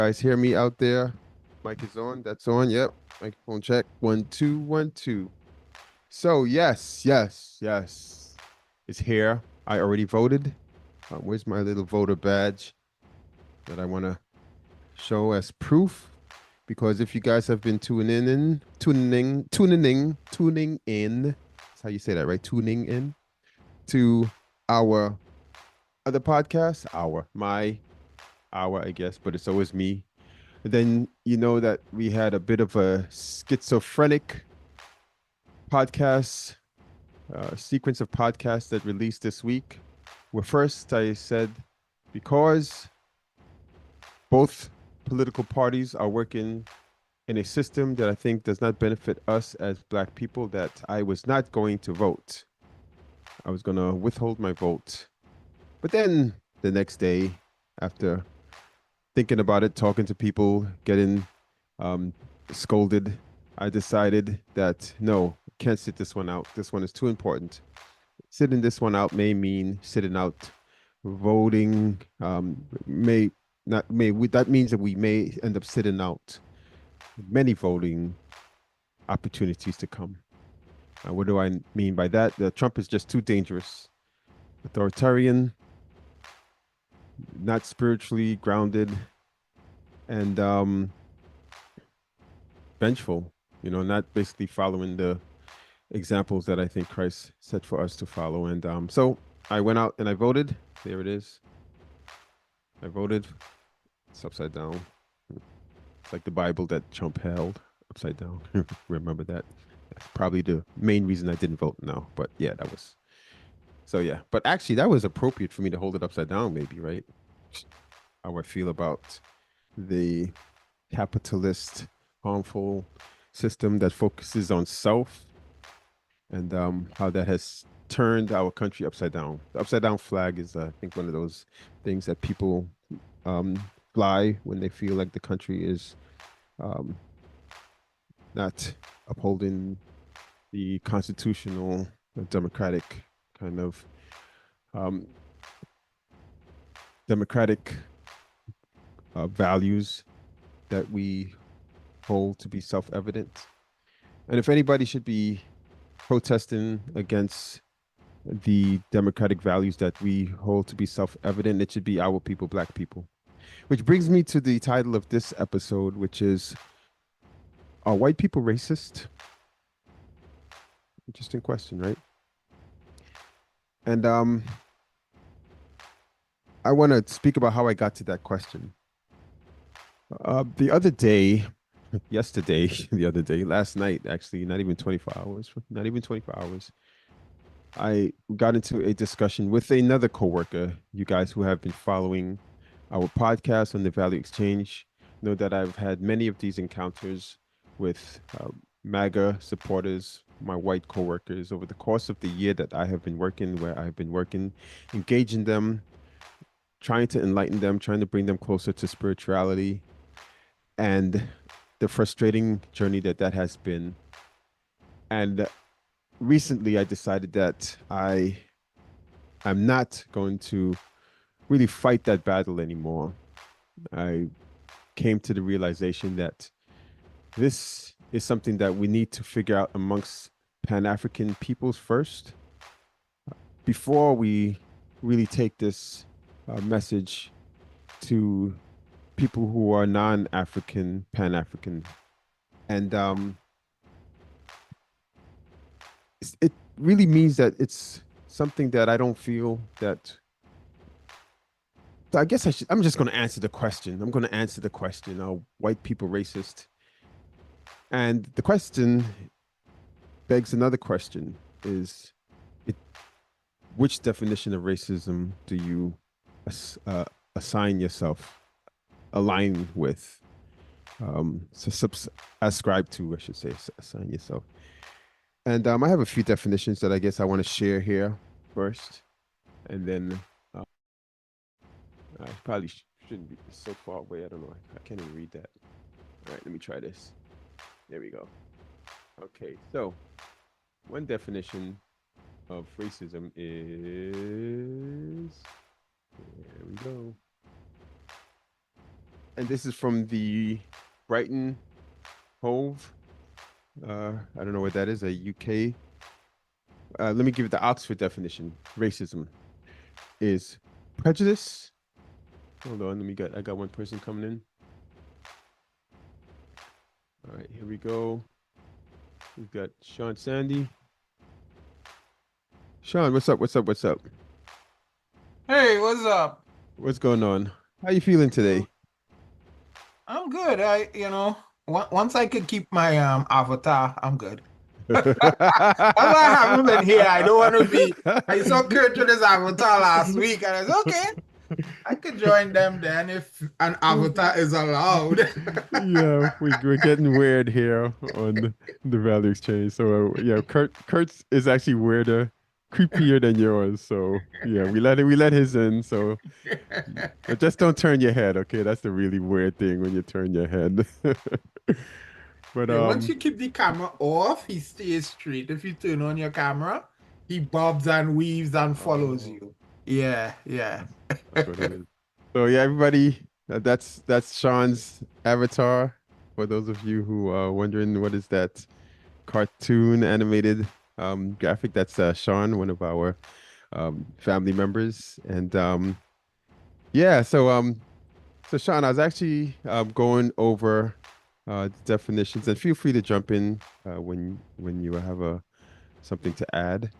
Guys, hear me out there? Mic is on. That's on. Yep. Microphone check. 1 2 1 2. So yes. It's here. I already voted. Where's my little voter badge that I want to show as proof? Because if you guys have been tuning in. That's how you say that, right? Tuning in to our other podcast, I guess, but it's always me. Then you know that we had a bit of a schizophrenic podcast sequence of podcasts that released this week. Where first I said because both political parties are working in a system that I think does not benefit us as Black people, that I was not going to vote. I was going to withhold my vote. But then the next day, after thinking about it, talking to people, getting um, scolded, I decided that no, can't sit this one out. This one is too important. Sitting this one out may mean sitting out voting. May not may we, that means that we may end up sitting out many voting opportunities to come. What do I mean by that? Trump is just too dangerous, authoritarian, not spiritually grounded, and vengeful. Not basically following the examples that I think Christ set for us to follow. And so I went out and I voted. There it is. I voted. It's upside down. It's like the Bible that Trump held upside down. Remember that? That's probably the main reason I didn't vote now. But yeah, that was. So yeah. But actually, that was appropriate for me to hold it upside down, maybe, right? How I feel about the capitalist, harmful system that focuses on self, and how that has turned our country upside down. The upside down flag is, I think, one of those things that people um, fly when they feel like the country is um, not upholding the constitutional, democratic kind of um, democratic values that we hold to be self-evident. And if anybody should be protesting against the democratic values that we hold to be self-evident, it should be our people, Black people. Which brings me to the title of this episode, which is, are white people racist? Interesting question, right? And I want to speak about how I got to that question. The other day, yesterday, last night, actually, not even 24 hours, I got into a discussion with another coworker. You guys who have been following our podcast on the Value Exchange know that I've had many of these encounters with MAGA supporters, my white coworkers, over the course of the year that I have been working, where I've been working, engaging them, trying to enlighten them, trying to bring them closer to spirituality, and the frustrating journey that has been. And recently, I decided that I'm not going to really fight that battle anymore. I came to the realization that this is something that we need to figure out amongst Pan-African peoples first, before we really take this message to people who are non-African, Pan-African. And it really means that it's something that I don't feel that. I guess I'm just going to answer the question. I'm going to answer the question: are white people racist? And the question begs another question: is it, which definition of racism do you assign yourself, align with, ascribe to, I should say, assign yourself? And I have a few definitions that I guess I want to share here first, and then I probably shouldn't be so far away. I don't know. I can't even read that. All right, let me try this. There we go. Okay, so one definition of racism is, there we go. and this is from the Brighton Hove. I don't know what that is, a UK. Let me give it the Oxford definition. Racism is prejudice. Hold on, I got one person coming in. All right, here we go. We've got Sean Sandy. Sean, what's up? What's up? What's up? Hey, what's up? What's going on? How you feeling today? I'm good. Once I could keep my avatar, I'm good. That's why I haven't been here. I don't want to be. I saw Kurt with his avatar last week, and I said, okay, I could join them then if an avatar is allowed. Yeah, we're getting weird here on the value exchange. So yeah, Kurt's is actually weirder, creepier than yours. So yeah, we let his in. So but just don't turn your head, okay? That's the really weird thing when you turn your head. But Yeah, once you keep the camera off, he stays straight. If you turn on your camera, he bobs and weaves and follows oh, you. Yeah, yeah. that's what it is. So yeah, everybody, that's Sean's avatar. For those of you who are wondering what is that cartoon animated graphic, that's Sean, one of our family members. And yeah, so Sean, I was actually going over the definitions, and feel free to jump in when you have a something to add.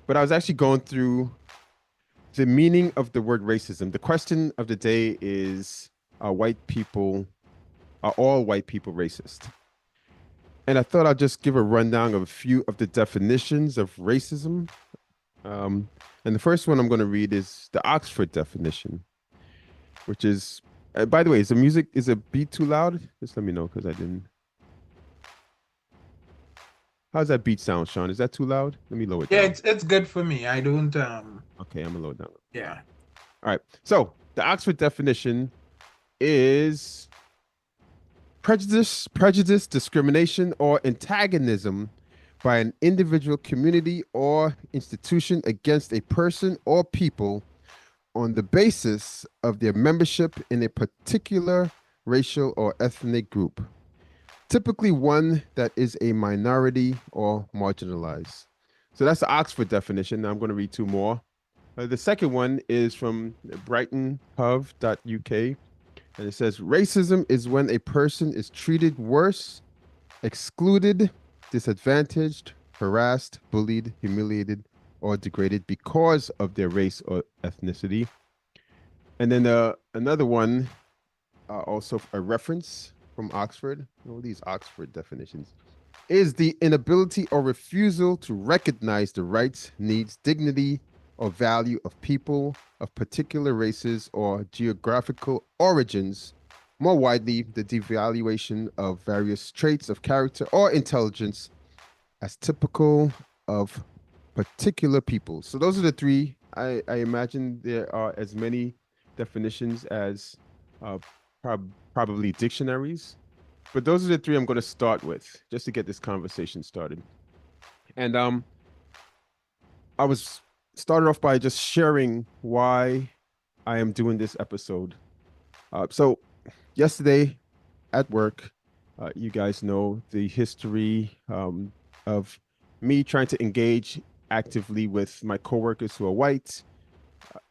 But I was actually going through the meaning of the word racism. The question of the day is: are all white people racist? And I thought I'd just give a rundown of a few of the definitions of racism. Um, and the first one I'm going to read is the Oxford definition, which is, by the way, is a beat too loud? Just let me know because I didn't. How's that beat sound, Sean? Is that too loud? Let me lower it Yeah, down. it's good for me. I don't Okay, I'm gonna lower it down. yeah. All right. So the Oxford definition is prejudice, discrimination, or antagonism by an individual, community, or institution against a person or people on the basis of their membership in a particular racial or ethnic group, typically one that is a minority or marginalized. So that's the Oxford definition. Now I'm going to read two more. The second one is from brightonhove.uk, and it says racism is when a person is treated worse, excluded, disadvantaged, harassed, bullied, humiliated, or degraded because of their race or ethnicity. And then another one, also a reference from Oxford, all these Oxford definitions, is the inability or refusal to recognize the rights, needs, dignity, or value of people of particular races or geographical origins. More widely, the devaluation of various traits of character or intelligence as typical of particular people. So those are the three. I imagine there are as many definitions as uh, probably dictionaries, but those are the three I'm going to start with just to get this conversation started. And I was started off by just sharing why I am doing this episode. So yesterday at work, you guys know the history of me trying to engage actively with my coworkers who are white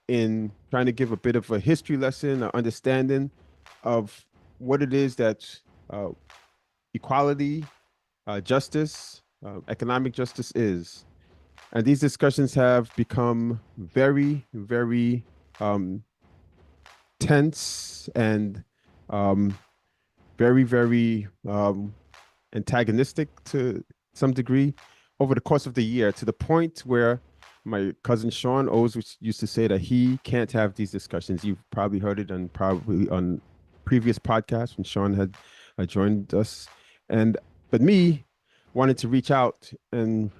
in trying to give a bit of a history lesson, an understanding of what it is that uh, equality, justice, economic justice is. And these discussions have become very, very um, tense and um, very, very antagonistic to some degree over the course of the year, to the point where my cousin Sean always used to say that he can't have these discussions. You've probably heard it on probably on previous podcasts when Sean had joined us, and but me wanted to reach out and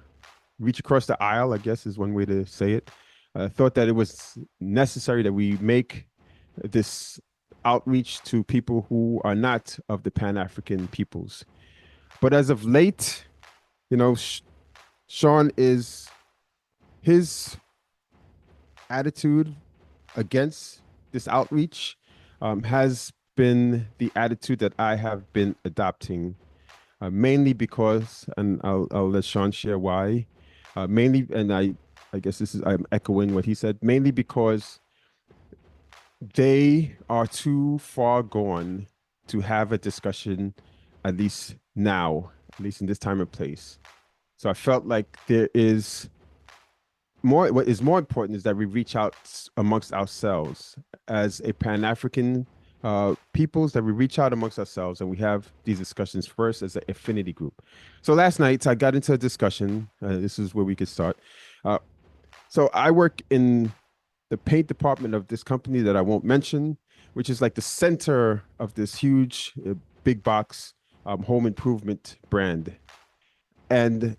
reach across the aisle, I guess is one way to say it. I thought that it was necessary that we make this outreach to people who are not of the Pan African peoples. But as of late, you know, Sean is his attitude against this outreach has been the attitude that I have been adopting, mainly because, and I'll let Sean share why. Mainly, and I guess this is I'm echoing what he said. Mainly because they are too far gone to have a discussion, at least now, at least in this time and place. So I felt like there is more. What is more important is that we reach out amongst ourselves as a Pan-African peoples, that we reach out amongst ourselves and we have these discussions first as an affinity group. So last night I got into a discussion. This is where we could start. Uh, so I work in the paint department of this company that I won't mention, which is like the center of this huge big box home improvement brand. And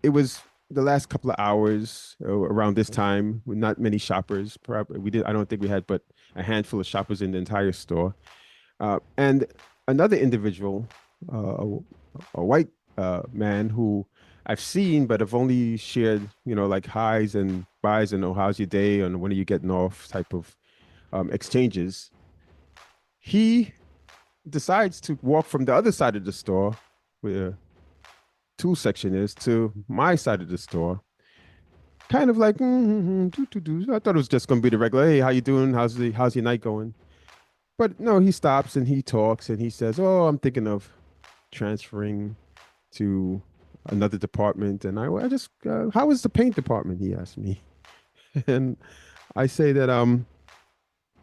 it was the last couple of hours around this time with not many shoppers. Probably we did. I don't think we had, but a handful of shoppers in the entire store. And another individual, a white man who I've seen, but have only shared, like highs and buys and oh, how's your day and when are you getting off type of exchanges. He decides to walk from the other side of the store, where tool section is, to my side of the store, kind of like I thought it was just gonna be the regular, hey, how you doing, how's your night going? But no, he stops and he talks and he says, oh, I'm thinking of transferring to another department. And I just how is the paint department, he asked me. And I say that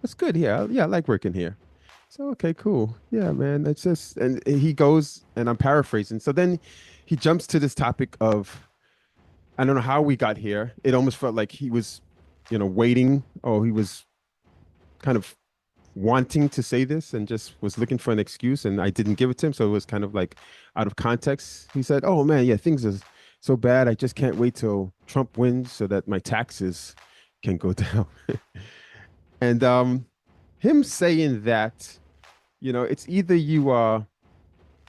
that's good, yeah, I like working here. So okay, cool. Yeah, man. That's just, and he goes, and I'm paraphrasing. So then he jumps to this topic of, I don't know how we got here. It almost felt like he was, waiting. Oh, he was kind of wanting to say this and just was looking for an excuse, and I didn't give it to him. So it was kind of like out of context. He said, "Oh man, yeah, things are so bad. I just can't wait till Trump wins so that my taxes can go down." And him saying that, it's either you are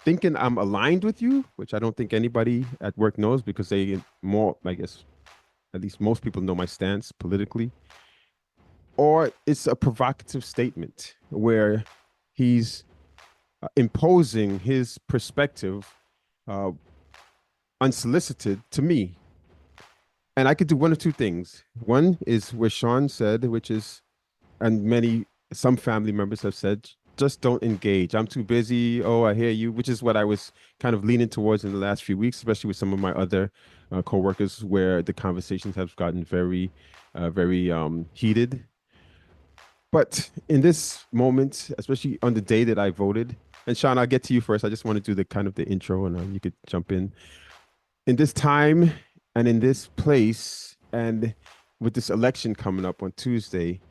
thinking I'm aligned with you, which I don't think anybody at work knows because they more, I guess, at least most people know my stance politically, or it's a provocative statement where he's imposing his perspective uh, unsolicited to me. And I could do one of two things. One is what Sean said, which is, and some family members have said, just don't engage. I'm too busy. Oh, I hear you, which is what I was kind of leaning towards in the last few weeks, especially with some of my other coworkers, where the conversations have gotten very, very heated. But in this moment, especially on the day that I voted, and Sean, I'll get to you first. I just want to do the kind of the intro, and you could jump in. In this time and in this place, and with this election coming up on Tuesday,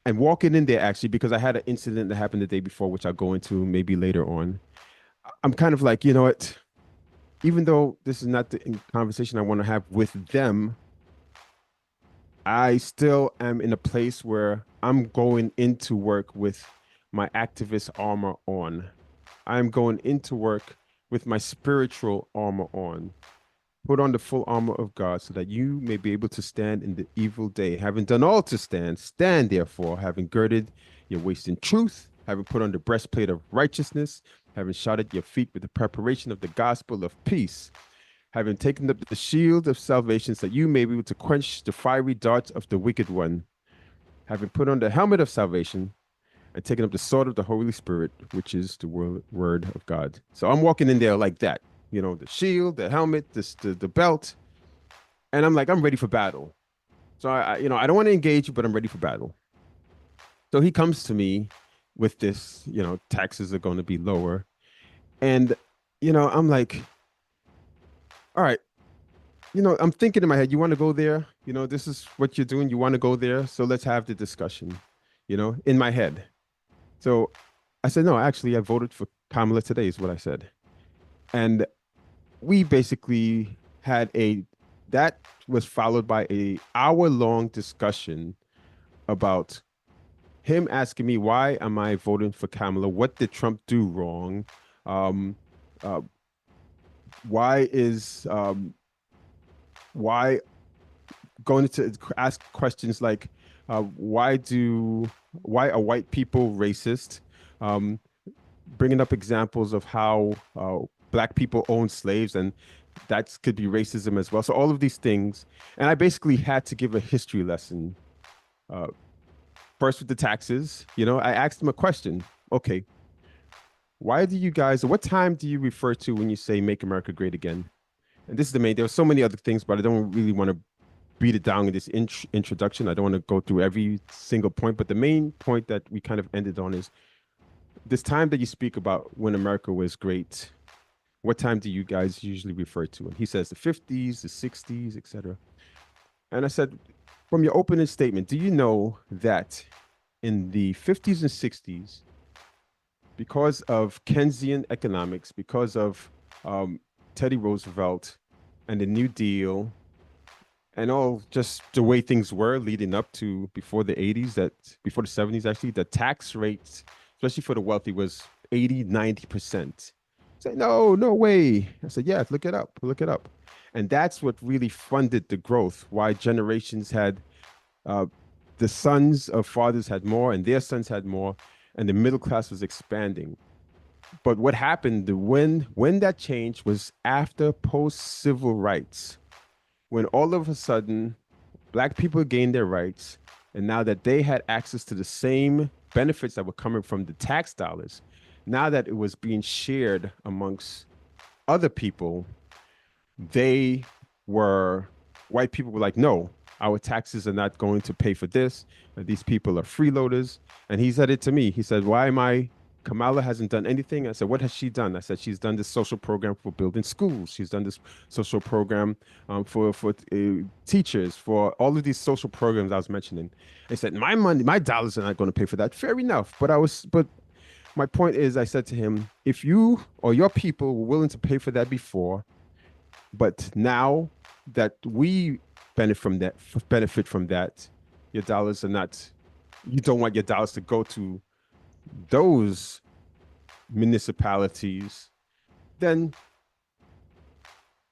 and walking in there actually, because I had an incident that happened the day before, which I'll go into maybe later on. I'm kind of like, you know what? Even though this is not the conversation I want to have with them, I still am in a place where I'm going into work with my activist armor on. I'm going into work with my spiritual armor on. Put on the full armor of God so that you may be able to stand in the evil day. Having done all to stand, stand therefore, having girded your waist in truth, having put on the breastplate of righteousness, having shod at your feet with the preparation of the gospel of peace, having taken up the shield of salvation so that you may be able to quench the fiery darts of the wicked one, having put on the helmet of salvation and taken up the sword of the Holy Spirit, which is the word of God. So I'm walking in there like that, the shield, the helmet, the belt, and I'm like, I'm ready for battle. So I don't want to engage you, but I'm ready for battle. So he comes to me with this, taxes are going to be lower, and I'm like, all right, I'm thinking in my head, you want to go there? This is what you're doing. You want to go there? So let's have the discussion, in my head. So I said, no, actually, I voted for Kamala today, is what I said. And we basically had that was followed by a hour-long discussion about him asking me, why am I voting for Kamala? What did Trump do wrong? Um, uh, why is why going to ask questions like why are white people racist? um, bringing up examples of how Black people owned slaves, and that could be racism as well. So all of these things, and I basically had to give a history lesson. Uh, First with the taxes, I asked him a question. Okay, why do you guys, or what time do you refer to when you say "Make America Great Again"? And this is the main. There are so many other things, but I don't really want to beat it down in this introduction. I don't want to go through every single point, but the main point that we kind of ended on is this time that you speak about when America was great. What time do you guys usually refer to? And he says the 50s, the 60s, etc. And I said, from your opening statement, do you know that in the 50s and 60s, because of Keynesian economics, because of Teddy Roosevelt and the New Deal, and all just the way things were leading up to before the 80s, that before the 70s, actually, the tax rates, especially for the wealthy, was 80, 90%. Say, no, no way. I said, yeah, look it up, look it up. And that's what really funded the growth, why generations had uh, the sons of fathers had more and their sons had more, and the middle class was expanding. But what happened when that changed was after post civil rights, when all of a sudden Black people gained their rights, and now that they had access to the same benefits that were coming from the tax dollars, now that it was being shared amongst other people, they were white people were like, no, our taxes are not going to pay for this. These people are freeloaders. And he said it to me. He said, why am I? Kamala hasn't done anything. I said, what has she done? I said, she's done this social program for building schools. She's done this social program for teachers, for all of these social programs I was mentioning. I said, my money, my dollars are not going to pay for that. Fair enough. But my point is, I said to him, if you or your people were willing to pay for that before, but now that we benefit from that, your dollars are not. You don't want your dollars to go to those municipalities. Then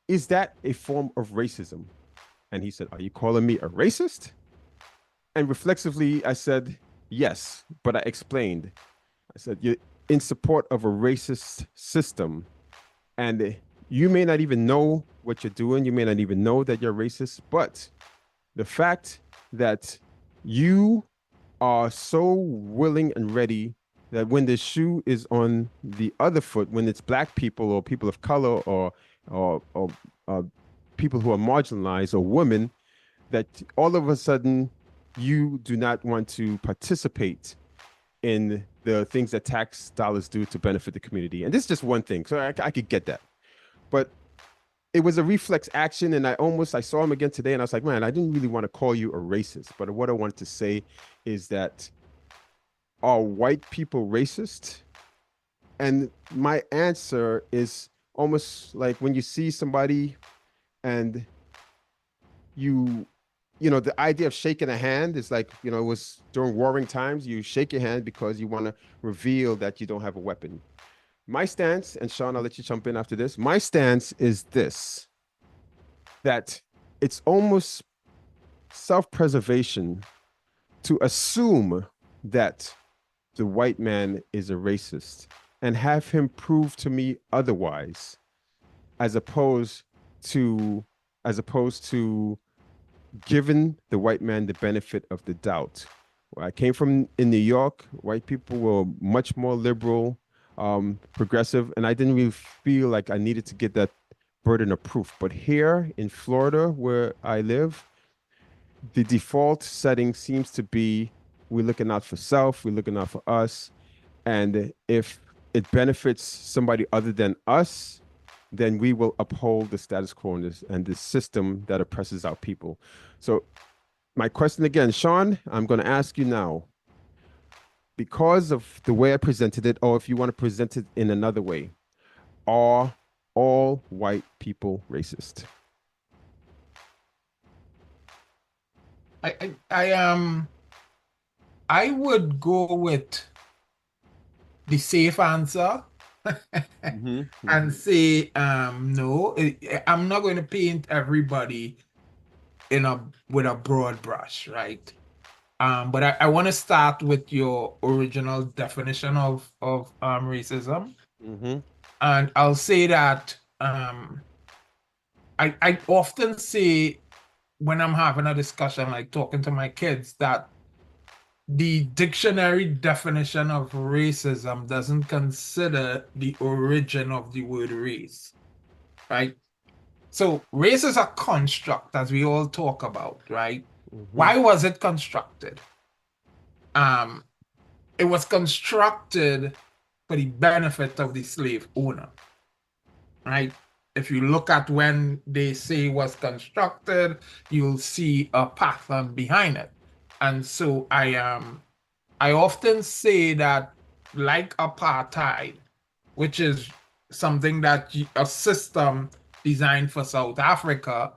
is that a form of racism? And he said, "Are you calling me a racist?" And reflexively, I said, "Yes," but I explained. I said, "You're in support of a racist system, and you may not even know what you're doing. You may not even know that you're racist, but the fact that you are so willing and ready that when the shoe is on the other foot, when it's Black people or people of color or uh, people who are marginalized or women, that all of a sudden you do not want to participate in the things that tax dollars do to benefit the community." And this is just one thing, so I could get that. But it was a reflex action, and I saw him again today, and I was like, man, I didn't really want to call you a racist, but what I wanted to say is that, are white people racist? And my answer is almost like when you see somebody and you the idea of shaking a hand is like, it was during warring times, you shake your hand because you want to reveal that you don't have a weapon. My stance, and Sean, I'll let you jump in after this. My stance is this, that it's almost self-preservation to assume that the white man is a racist and have him prove to me otherwise, as opposed to as opposed to giving the white man the benefit of the doubt. Where I came from in New York, white people were much more liberal, progressive, and I didn't really feel like I needed to get that burden of proof. But here in Florida, where I live, the default setting seems to be we're looking out for self, we're looking out for us. And if it benefits somebody other than us, then we will uphold the status quo and the system that oppresses our people. So, my question again, Sean, I'm going to ask you now, because of the way I presented it, or if you want to present it in another way, are all white people racist? I would go with the safe answer Mm-hmm, and mm-hmm. say no. I'm not going to paint everybody in a with a broad brush, right? But I want to start with your original definition of racism. Mm-hmm. And I'll say that I often say when I'm having a discussion, like talking to my kids, that the dictionary definition of racism doesn't consider the origin of the word race, right? So race is a construct, as we all talk about, right? Mm-hmm. Why was it constructed? Um, it was constructed for the benefit of the slave owner, right? If you look at when they say it was constructed, you'll see a pattern behind it. And so I often say that, like apartheid, which is something that a system designed for South Africa,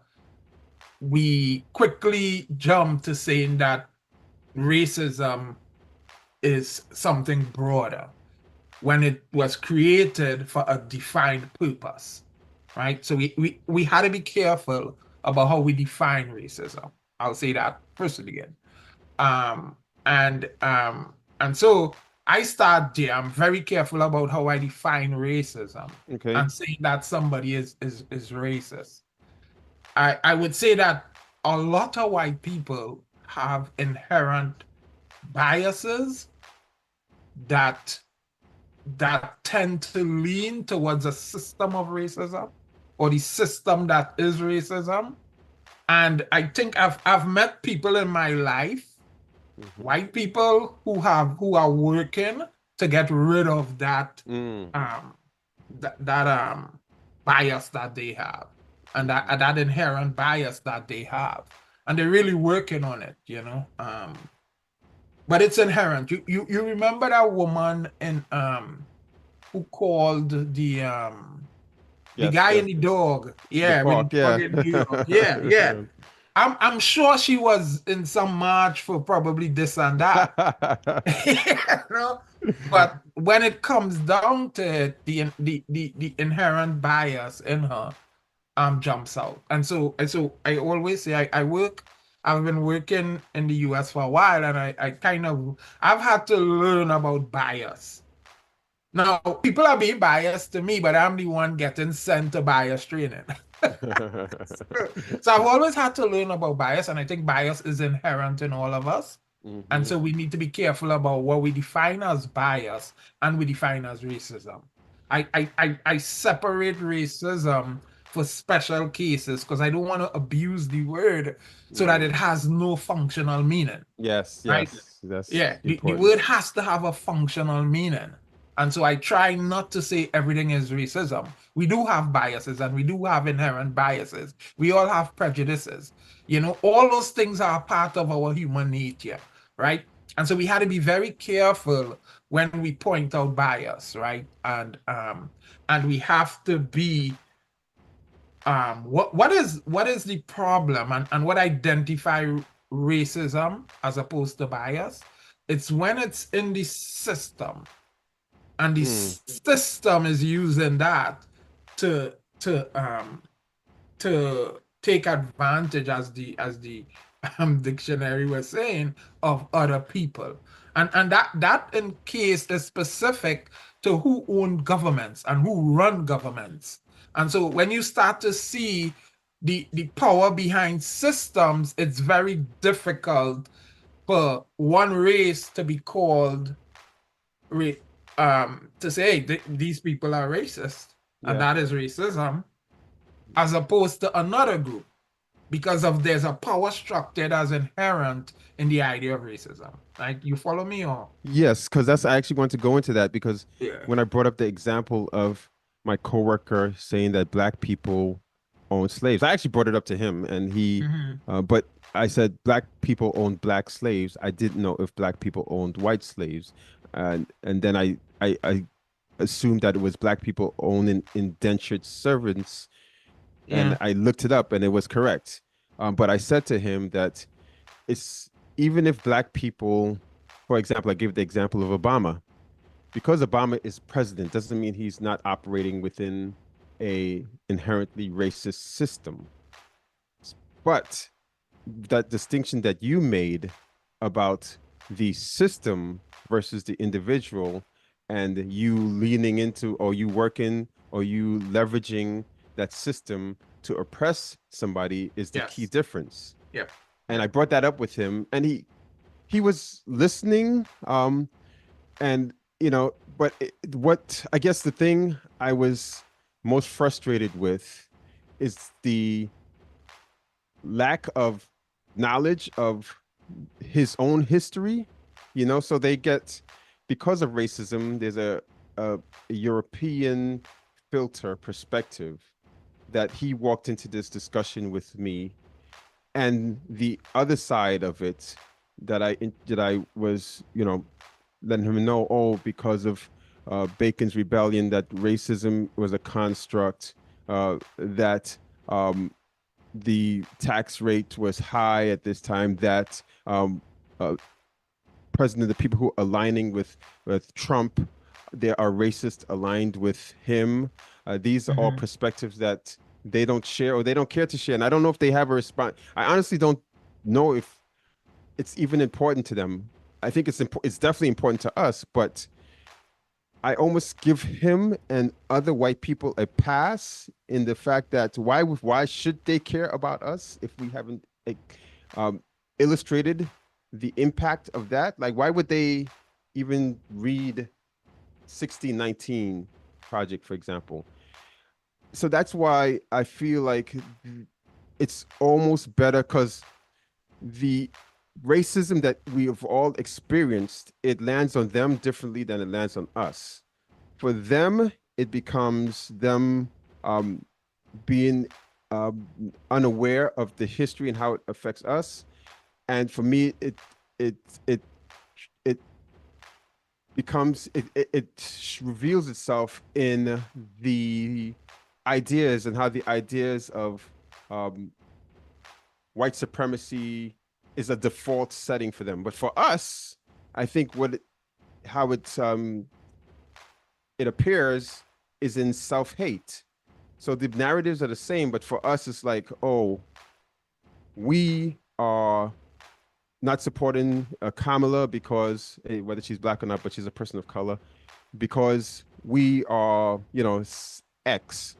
we quickly jump to saying that racism is something broader when it was created for a defined purpose, right? So we had to be careful about how we define racism. I'll say that first again. Um, and so I start there. I'm very careful about how I define racism Okay. and saying that somebody is racist. I would say that a lot of white people have inherent biases that tend to lean towards a system of racism or the system that is racism. And I think I've met people in my life, Mm-hmm. white people who are working to get rid of that Mm. um bias that they have and Mm-hmm. that inherent bias that they have. And they're really working on it, you know. But it's inherent. You remember that woman in who called the Yes, guy yes. in the dog, The yeah, with the park, dog yeah. in New York. Yeah, yeah. I'm sure she was in some march for probably this and that. You know? But when it comes down to it, the inherent bias in her jumps out. And so I always say I've been working in the US for a while, and I kind of I've had to learn about bias. Now, people are being biased to me, but I'm the one getting sent to bias training. So I've always had to learn about bias, and I think bias is inherent in all of us. And Mm-hmm. so we need to be careful about what we define as bias and we define as racism. I separate racism for special cases because I don't want to abuse the word so that it Mm. has no functional meaning, Yes, right? yes, that's Yeah, the important. word has to have a functional meaning. And so I try not to say everything is racism. We do have biases and we do have inherent biases. We all have prejudices. You know, all those things are part of our human nature, right? And so we had to be very careful when we point out bias, right? And we have to be what is the problem and what identify racism as opposed to bias? It's when it's in the system and the Mm. system is using that to take advantage, as the dictionary was saying, of other people. And that in case is specific to who own governments and who run governments. And so when you start to see the power behind systems, it's very difficult for one race to be called ra to say, hey, these people are racist, and Yeah. that is racism, as opposed to another group, because of there's a power structure that's inherent in the idea of racism. Like, you follow me or Yes, because that's I actually want to go into that because yeah. when I brought up the example of my coworker saying that black people own slaves, I actually brought it up to him and Mhm. but I said black people owned black slaves. I didn't know if black people owned white slaves. And then I assumed that it was black people owning indentured servants, and Yeah. I looked it up and it was correct. But I said to him that it's even if black people, for example, I give the example of Obama, because Obama is president, doesn't mean he's not operating within a inherently racist system. But that distinction that you made about the system versus the individual, and you leaning into, or you working, or you leveraging that system to oppress somebody is the key Yes. difference. Yep. And I Yep. brought that up with him, and he was listening. And but what I guess the thing I was most frustrated with is the lack of knowledge of his own history. So they get, because of racism, there's a European filter perspective that he walked into this discussion with me, and the other side of it that I was, letting him know, oh, because of Bacon's rebellion, that racism was a construct, that the tax rate was high at this time, that uh, president, the people who are aligning with Trump, they are racist aligned with him. These are all Mm-hmm. perspectives that they don't share, or they don't care to share. And I don't know if they have a response. I honestly don't know if it's even important to them. I think it's definitely important to us, but I almost give him and other white people a pass in the fact that why should they care about us if we haven't um, illustrated the impact of that? Like, why would they even read 1619 Project, for example? So that's why I feel like it's almost better, because the racism that we have all experienced, it lands on them differently than it lands on us. For them, it becomes them um, being unaware of the history and how it affects us. And for me, it it it it reveals itself in the ideas, and how the ideas of um, white supremacy is a default setting for them. But for us, I think how it appears is in self-hate. So the narratives are the same, but for us, it's like, oh, we are not supporting Kamala because, whether she's black or not, but she's a person of color, because we are, X.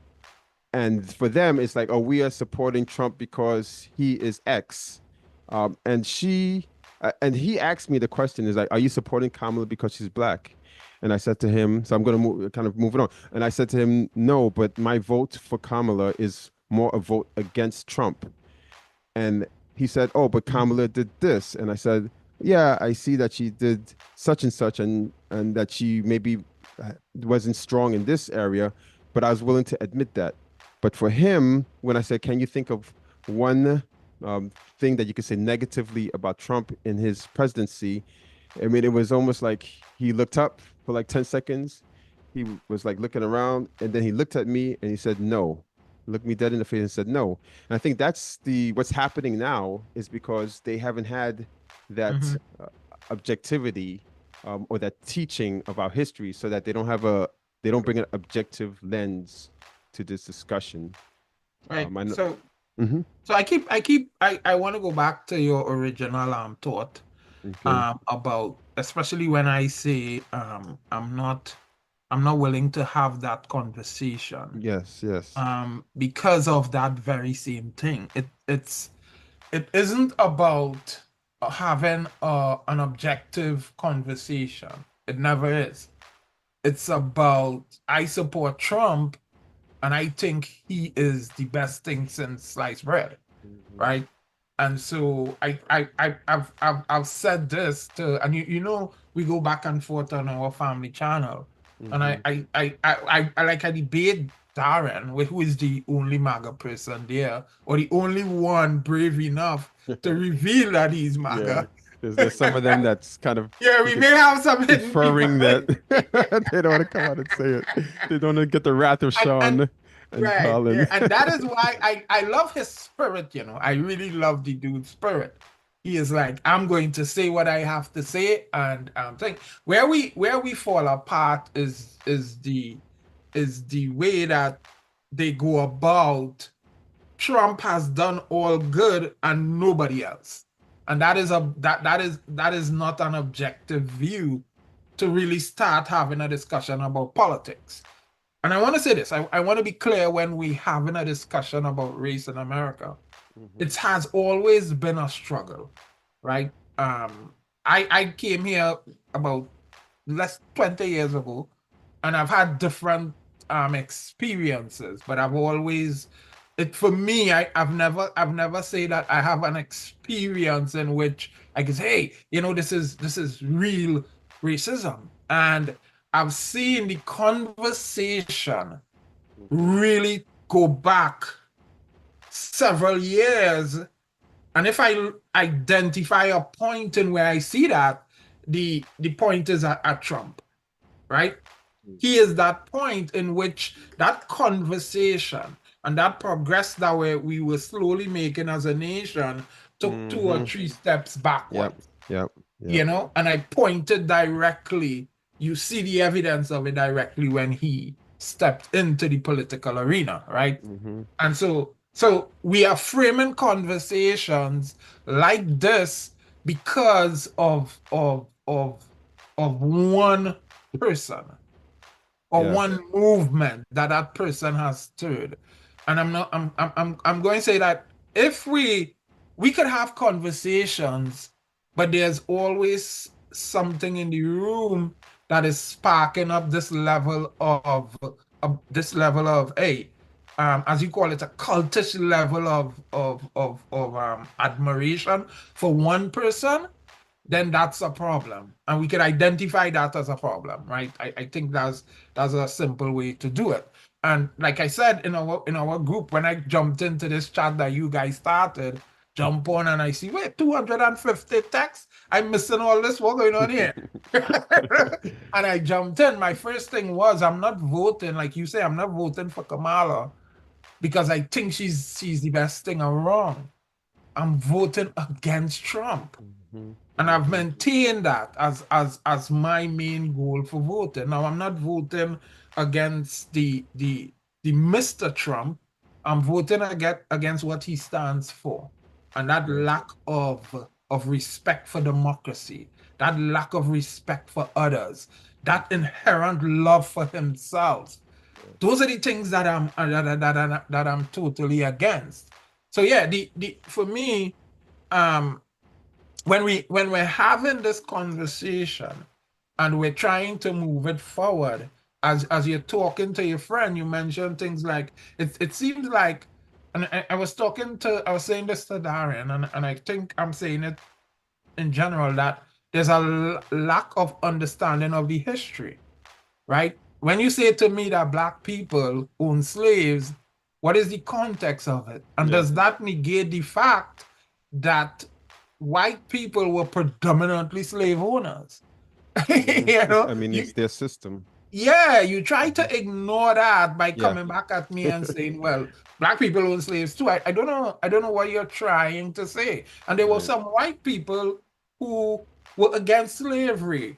And for them, it's like, oh, we are supporting Trump because he is X. And he asked me the question, is like, are you supporting Kamala because she's black? And I said to him, so I'm going to kind of move it on. And I said to him, no, but my vote for Kamala is more a vote against Trump. And he said, oh, but Mm-hmm. Kamala did this. And I said, yeah, I see that she did such and such, and that she maybe wasn't strong in this area, but I was willing to admit that. But for him, when I said, can you think of one um, thing that you could say negatively about Trump in his presidency? I mean, it was almost like he looked up for like 10 seconds. He was like looking around, and then he looked at me and he said, no. Looked me dead in the face and said, no. And I think that's what's happening now, is because they haven't had that Mm-hmm. objectivity, or that teaching of our history, so that they don't bring an objective lens to this discussion. Right. I know. So Mhm. I want to go back to your original thought Okay. about, especially when I say I'm not willing to have that conversation Yes, yes. because of that very same thing. It isn't about having an objective conversation. It never is. It's about, I support Trump and I think he is the best thing since sliced bread, Mhm. right? And so I've said this to, and we go back and forth on our family channel, and Mhm. I debate Darren, who is the only MAGA person there, or the only one brave enough to reveal that he's Yeah. MAGA. There's some of them that's kind of, Yeah, you we could may have some hidden people. inferring that they don't want to come out and say it. They don't want to get the wrath of And Sean and right, Colin. yeah, and that is why I love his spirit. I really love the dude's spirit. He is like, I'm going to say what I have to say, and think where we fall apart is the way that they go about. Trump has done all good and nobody else. And that is not an objective view to really start having a discussion about politics. And I want to say this, I want to be clear when we having a discussion about race in America. It has always been a struggle, right? I came here about less 20 years ago, and I've had different experiences, but I've always it for me, I've never said that I have an experience in which I can say, hey, this is real racism. And I've seen the conversation really go back several years. And if I identify a point in where I see that, the point is at Trump, right? He is that point in which that conversation and that progress that we were slowly making as a nation took two or three steps Yep. backwards, Yep. Yep. and I pointed directly. You see the evidence of it directly when he stepped into the political arena, right? And so we are framing conversations like this because of one person or Yeah. one movement that person has stirred. And I'm going to say that if we could have conversations, but there's always something in the room that is sparking up this level of as you call it, a cultish level of admiration for one person, then that's a problem. And we can identify that as a problem, right? I think that's a simple way to do it. And like I said in our group, when I jumped into this chat that you guys started, jump on and I see, wait, 250 texts. I'm missing all this. What's going on here? And I jumped in. My first thing was, I'm not voting, like you say, I'm not voting for Kamala because I think she's the best thing around. I'm voting against Trump. And I've maintained that as my main goal for voting. Now I'm not voting against the Mr. Trump. I'm voting against what he stands for. And that lack of respect for democracy, that lack of respect for others, that inherent love for himself. Those are the things that I'm totally against. So yeah, the for me, um, when we're having this conversation and we're trying to move it forward, as you're talking to your friend, you mentioned things like it seems like, and I was saying this to Darian, and I think I'm saying it in general, that there's a lack of understanding of the history, right? When you say to me that black people own slaves, what is the context of it? And Yeah. does that negate the fact that white people were predominantly slave owners? I mean, You, it's their system. yeah, you try to ignore that by Yeah. coming back at me and saying, well, black people own slaves too. I don't know what you're trying to say. And there were Right. some white people who were against slavery,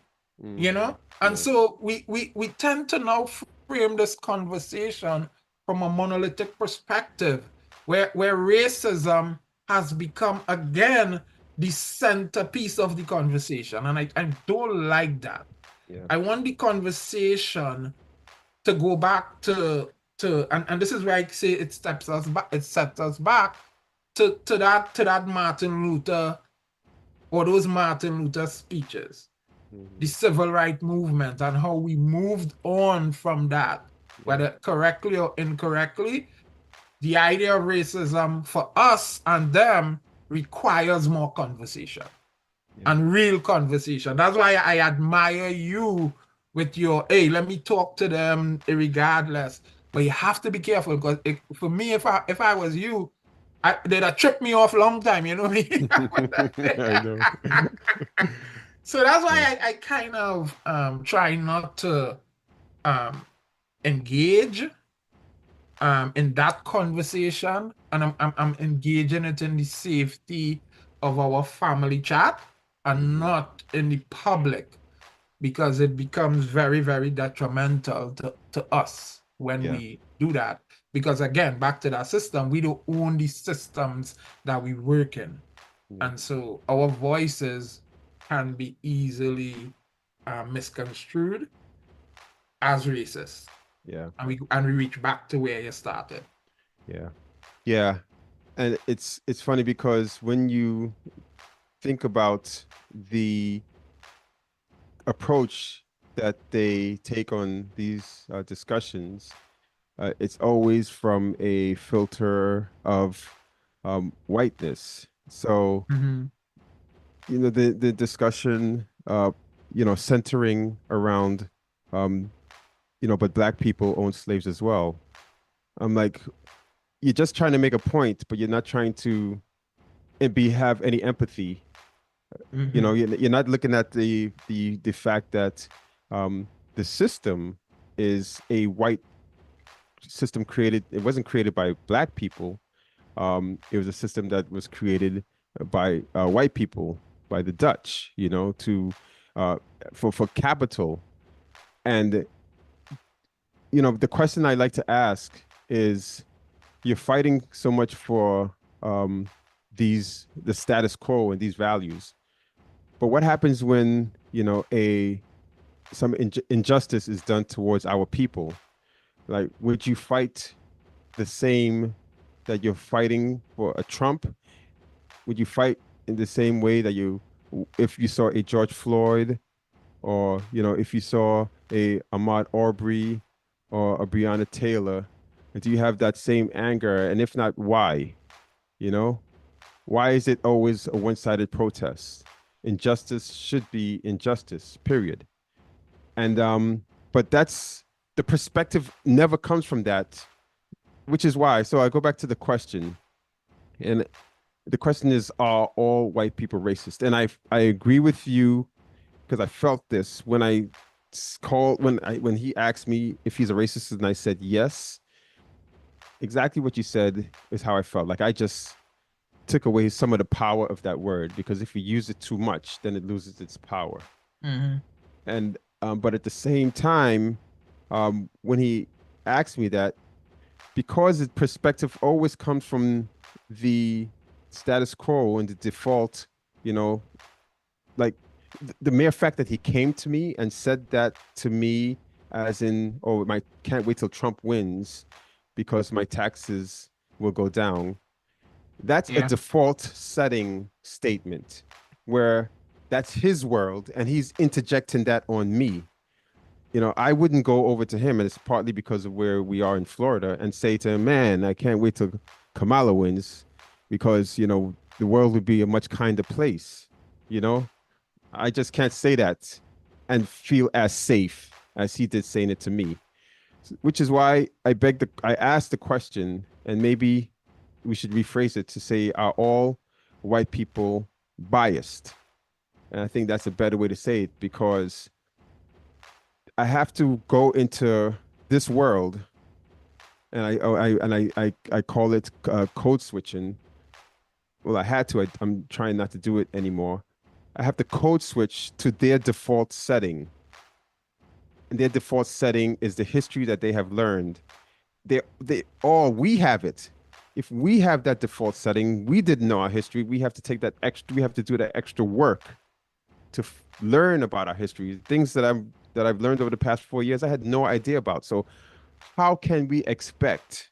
and Right. so we tend to now frame this conversation from a monolithic perspective where racism has become again the centerpiece of the conversation, and I don't like that. Yeah. I want the conversation to go back and this is where I say it sets us back to that Martin Luther, or those Martin Luther speeches, the civil rights movement, and how we moved on from that, whether correctly or incorrectly. The idea of racism for us and them requires more conversation and real conversation. That's why I admire you with your, hey, let me talk to them regardless. But you have to be careful, because for me, if I was you, they'd have tripped me off a long time, you know what I mean? I know. So that's why I kind of try not to um, engage in that conversation, and I'm engaging it in the safety of our family chat and not in the public, because it becomes very, very detrimental to us when we do that. Because again, back to that system, we don't own the systems that we work in. Yeah. And so our voices can be easily misconstrued as racist. Yeah. And we reach back to where you started. Yeah. Yeah. And it's funny because when you think about the approach that they take on these discussions, it's always from a filter of whiteness. So, Hmm. the discussion, centering around, um, but black people own slaves as well. I'm like, you're just trying to make a point, but you're not trying to have any empathy. Hmm. You're not looking at the fact that um, the system is a white system created. It wasn't created by black people. It was a system that was created by white people, by the Dutch. To uh, for capital. And the question I like to ask is, you're fighting so much for the status quo and these values, but what happens when a some injustice is done towards our people? Like, would you fight the same that you're fighting for a Trump? Would you fight in the same way that if you saw a George Floyd, or if you saw a Ahmaud Arbery or a Breonna Taylor? Do you have that same anger? And if not, why? You know, why is it always a one-sided protest? Injustice should be injustice, period. And but that's the perspective never comes from that, which is why. So I go back to the question, and the question is, are all white people racist? And I agree with you, because I felt this when I called when he asked me if he's a racist, and I said yes. Exactly what you said is how I felt. Like, I just took away some of the power of that word, because if you use it too much, then it loses its power. Hmm. And but at the same time, when he asked me that, because the perspective always comes from the status quo and the default, you know, like the mere fact that he came to me and said that to me, as in, oh, my can't wait till Trump wins because my taxes will go down. That's a Yeah. default setting statement, where that's his world and he's interjecting that on me. I wouldn't go over to him, and it's partly because of where we are in Florida, and say to him, man, I can't wait till Kamala wins, because, the world would be a much kinder place. You know, I just can't say that and feel as safe as he did saying it to me, which is why I asked the question, and maybe we should rephrase it to say, are all white people biased? And I think that's a better way to say it, because I have to go into this world, and I call it code switching. Well, I had to. I'm trying not to do it anymore. I have to code switch to their default setting, and their default setting is the history that they have learned. We have it. If we have that default setting, we didn't know our history. We have to take that extra. We have to do that extra work to learn about our history. Things that I've learned over the past 4 years, I had no idea about. So how can we expect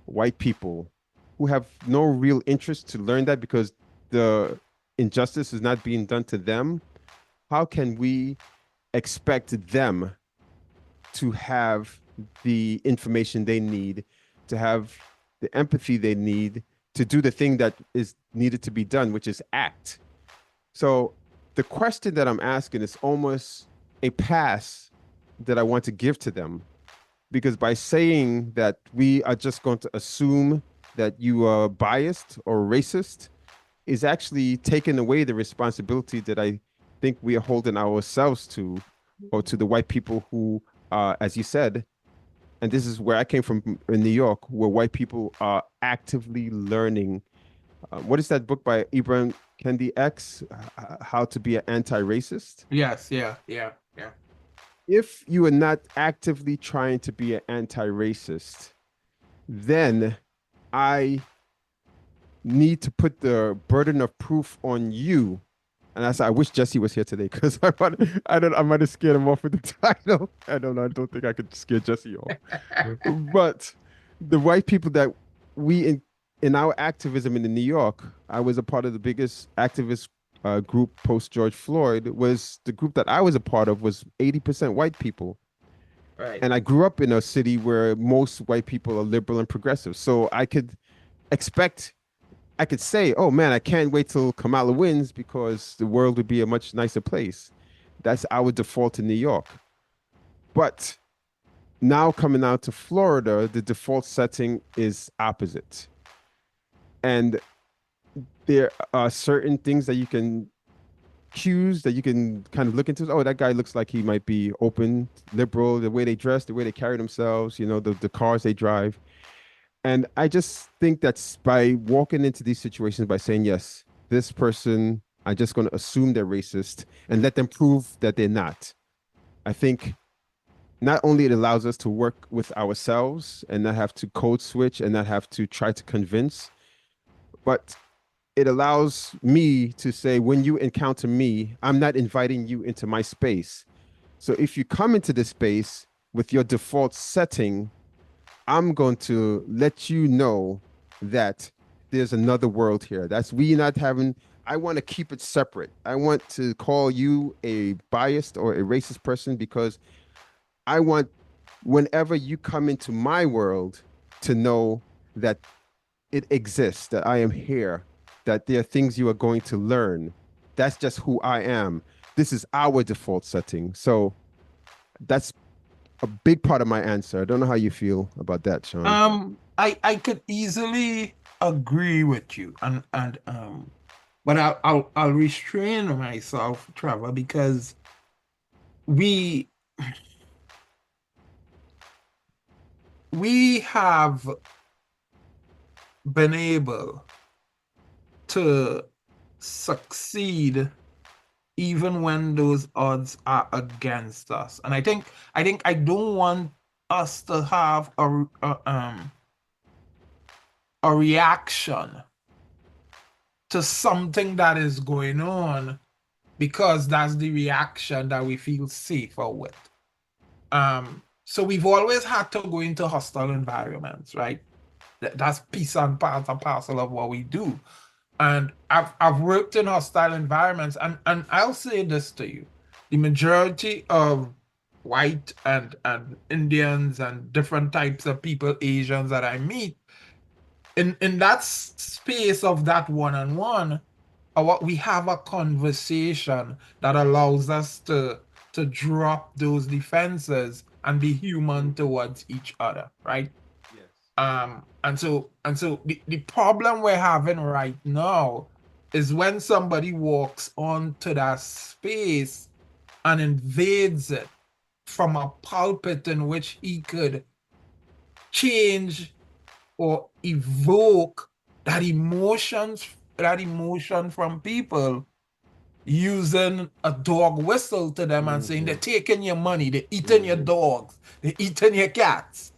white people who have no real interest to learn that, because the injustice is not being done to them? How can we expect them to have the information they need, to have the empathy they need, to do the thing that is needed to be done, which is act? So the question that I'm asking is almost a pass that I want to give to them, because by saying that we are just going to assume that you are biased or racist is actually taking away the responsibility that I think we are holding ourselves to, or to the white people who, as you said, and this is where I came from in New York, where white people are actively learning. What is that book by Ibram Kendi X? How to be an anti-racist? Yes. Yeah. Yeah. Yeah. If you are not actively trying to be an anti-racist, then I need to put the burden of proof on you. And I said, I wish Jesse was here today because I might have scared him off with the title. I don't know. I don't think I could scare Jesse off. But the white people that we in our activism in New York, I was a part of the biggest activist group post George Floyd. Was the group that I was a part of was 80% white people, Right. and I grew up in a city where most white people are liberal and progressive. So expect I could say, oh man, I can't wait till Kamala wins because the world would be a much nicer place. That's our default in New York. But now coming out to Florida, the default setting is opposite. And there are certain things that you can choose that you can kind of look into. Oh, that guy looks like he might be open, liberal, the way they dress, the way they carry themselves, the cars they drive. And I just think that's by walking into these situations by saying, yes, this person, I'm just going to assume they're racist and let them prove that they're not. I think not only it allows us to work with ourselves and not have to code switch and not have to try to convince, but it allows me to say, when you encounter me, I'm not inviting you into my space. So if you come into this space with your default setting, I'm going to let you know that there's another world here. That's we not having. I want to keep it separate. I want to call you a biased or a racist person because I want, whenever you come into my world, to know that it exists, that I am here, that there are things you are going to learn. That's just who I am. This is our default setting. So that's a big part of my answer. I don't know how you feel about that, Sean. I could easily agree with you, but I'll restrain myself, Trevor, because we we have been able to succeed even when those odds are against us. And I don't want us to have a reaction to something that is going on because that's the reaction that we feel safer with. So we've always had to go into hostile environments, right? That's piece and part and parcel of what we do. And I've worked in hostile environments, and I'll say this to you. The majority of white and Indians and different types of people, Asians that I meet, in that space of that one-on-one, what we have a conversation that allows us to drop those defenses and be human towards each other, right? Yes. And so the problem we're having right now is when somebody walks onto that space and invades it from a pulpit in which he could change or evoke that emotion from people using a dog whistle to them and saying they're Mm-hmm. taking your money, they're eating your Mm-hmm. dogs, they're eating your cats.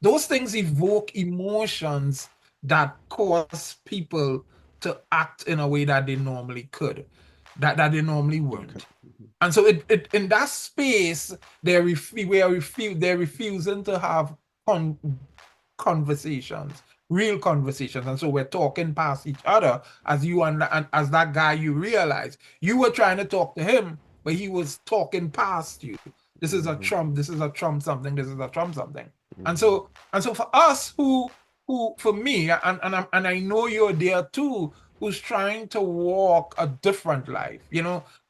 Those things evoke emotions that cause people to act in a way that they normally could, that they normally Okay. wouldn't. And so it in that space, they're refusing to have con conversations, real conversations. And so we're talking past each other as and as that guy, you realize you were trying to talk to him, but he was talking past you. This is a Mm-hmm. Trump, this is a Trump something, this is a Trump something. And Mm-hmm. so for us who for me, and I know you're there too, who's trying to walk a different life.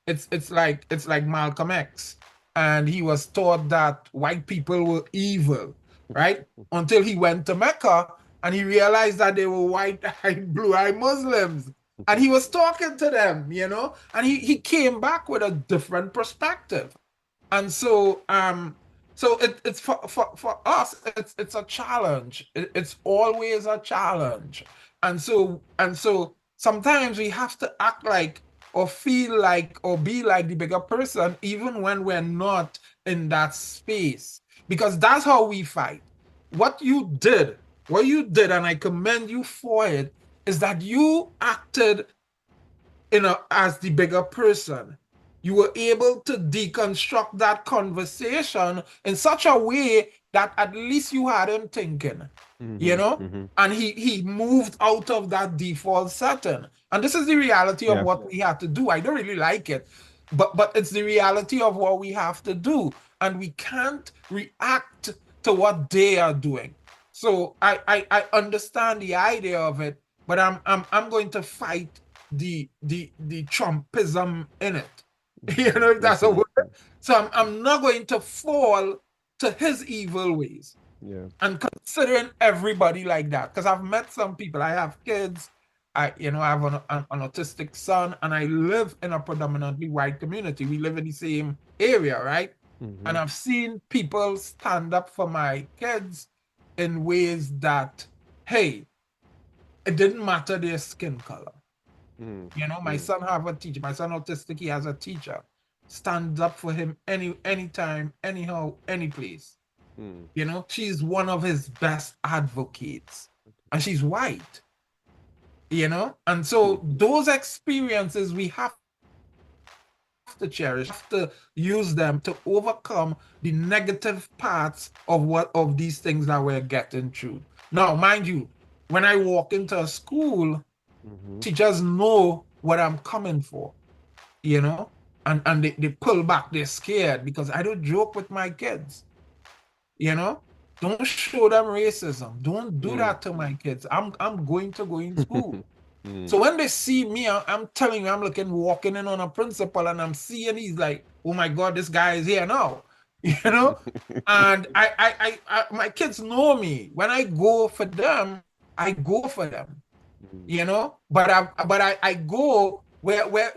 It's like Malcolm X, and he was taught that white people were evil, right? Until he went to Mecca and he realized that they were white-eyed, blue-eyed Muslims. And he was talking to them, and he came back with a different perspective. And so it's for us, it's a challenge. It's always a challenge. And so sometimes we have to act like or feel like or be like the bigger person, even when we're not in that space. Because that's how we fight. What you did, and I commend you for it, is that you acted as the bigger person. You were able to deconstruct that conversation in such a way that at least you had him thinking, you Mm-hmm. know? Mm-hmm. And he moved out of that default setting. And this is the reality of Yeah. what we have to do. I don't really like it, but it's the reality of what we have to do. And we can't react to what they are doing. So I understand the idea of it, but I'm going to fight the Trumpism in it. You know, if that's a word. Mm-hmm. So I'm not going to fall to his evil ways Yeah. and considering everybody like that. Because I've met some people, I have kids, I have an autistic son, and I live in a predominantly white community. We live in the same area, right? Mm-hmm. And I've seen people stand up for my kids in ways that, hey, it didn't matter their skin color. You know, my Mm-hmm. son have a teacher. My son autistic, he has a teacher. Stands up for him anytime, anyhow, any place. Mm-hmm. You know, she's one of his best advocates. And she's white, you know? And so Mm-hmm. those experiences we have to cherish, we have to use them to overcome the negative parts of these things that we're getting through. Now, mind you, when I walk into a school, Mm-hmm. teachers know what I'm coming for, you know, and they pull back, they're scared because I don't joke with my kids, you know. Don't show them racism. Don't do that to my kids. I'm going to go in school. Mm-hmm. So when they see me, I'm telling you, I'm looking, walking in on a principal, and I'm seeing he's like, oh my God, this guy is here now, you know. And my kids know me. When I go for them, I go for them, you know. But I go where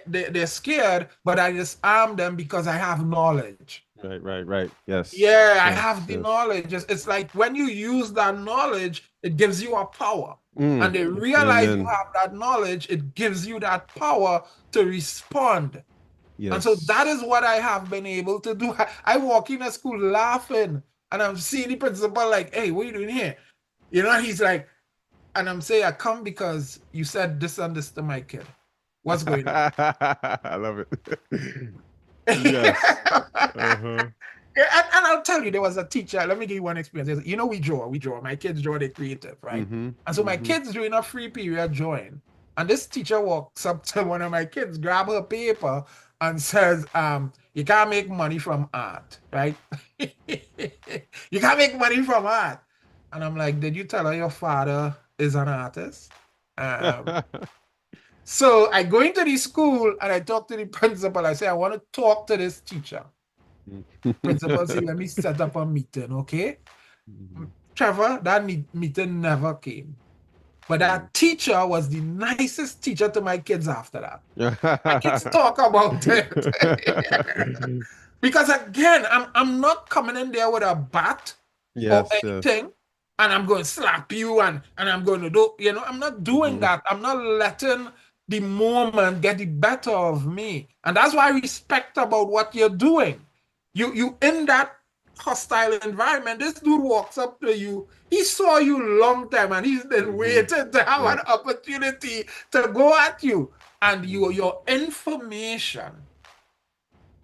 they're scared, but I disarm them because I have knowledge. Right, right, right. Yes, Yeah, I yes, have the yes. knowledge. It's like when you use that knowledge, it gives you a power. And they realize you Amen. have that knowledge, it gives you that power to respond. And so that is Yes. what I have been able to do. I walk in a school laughing, and I'm seeing the principal like, hey, what are you doing here? You know, he's like, and I'm saying, I come because you said this and this to my kid. What's going on? I love it. Yes. Uh-huh. And I'll tell you, there was a teacher. Let me give you one experience. You know, we draw. My kids draw, they're creative, right? Mm-hmm. And so my Mm-hmm. kids during a free period drawing. And this teacher walks up to one of my kids, grab her paper, and says, you can't make money from art, right? You can't make money from art. And I'm like, did you tell her your father is an artist? Um, so I go into the school and I talk to the principal. I say, I want to talk to this teacher. Principal say, let me set up a meeting, okay? Trevor, that meeting never came. But that teacher was the nicest teacher to my kids after that. My kids talk about it. Because again, I'm not coming in there with a bat or Yes, yes. anything, and I'm going to slap you and I'm going to do, you know, I'm not doing Mm-hmm. that. I'm not letting the moment get the better of me. And that's why I respect about what you're doing. You in that hostile environment, this dude walks up to you. He saw you long time and he's been Mm-hmm. waiting to have Yep. an opportunity to go at you. And Mm-hmm. your information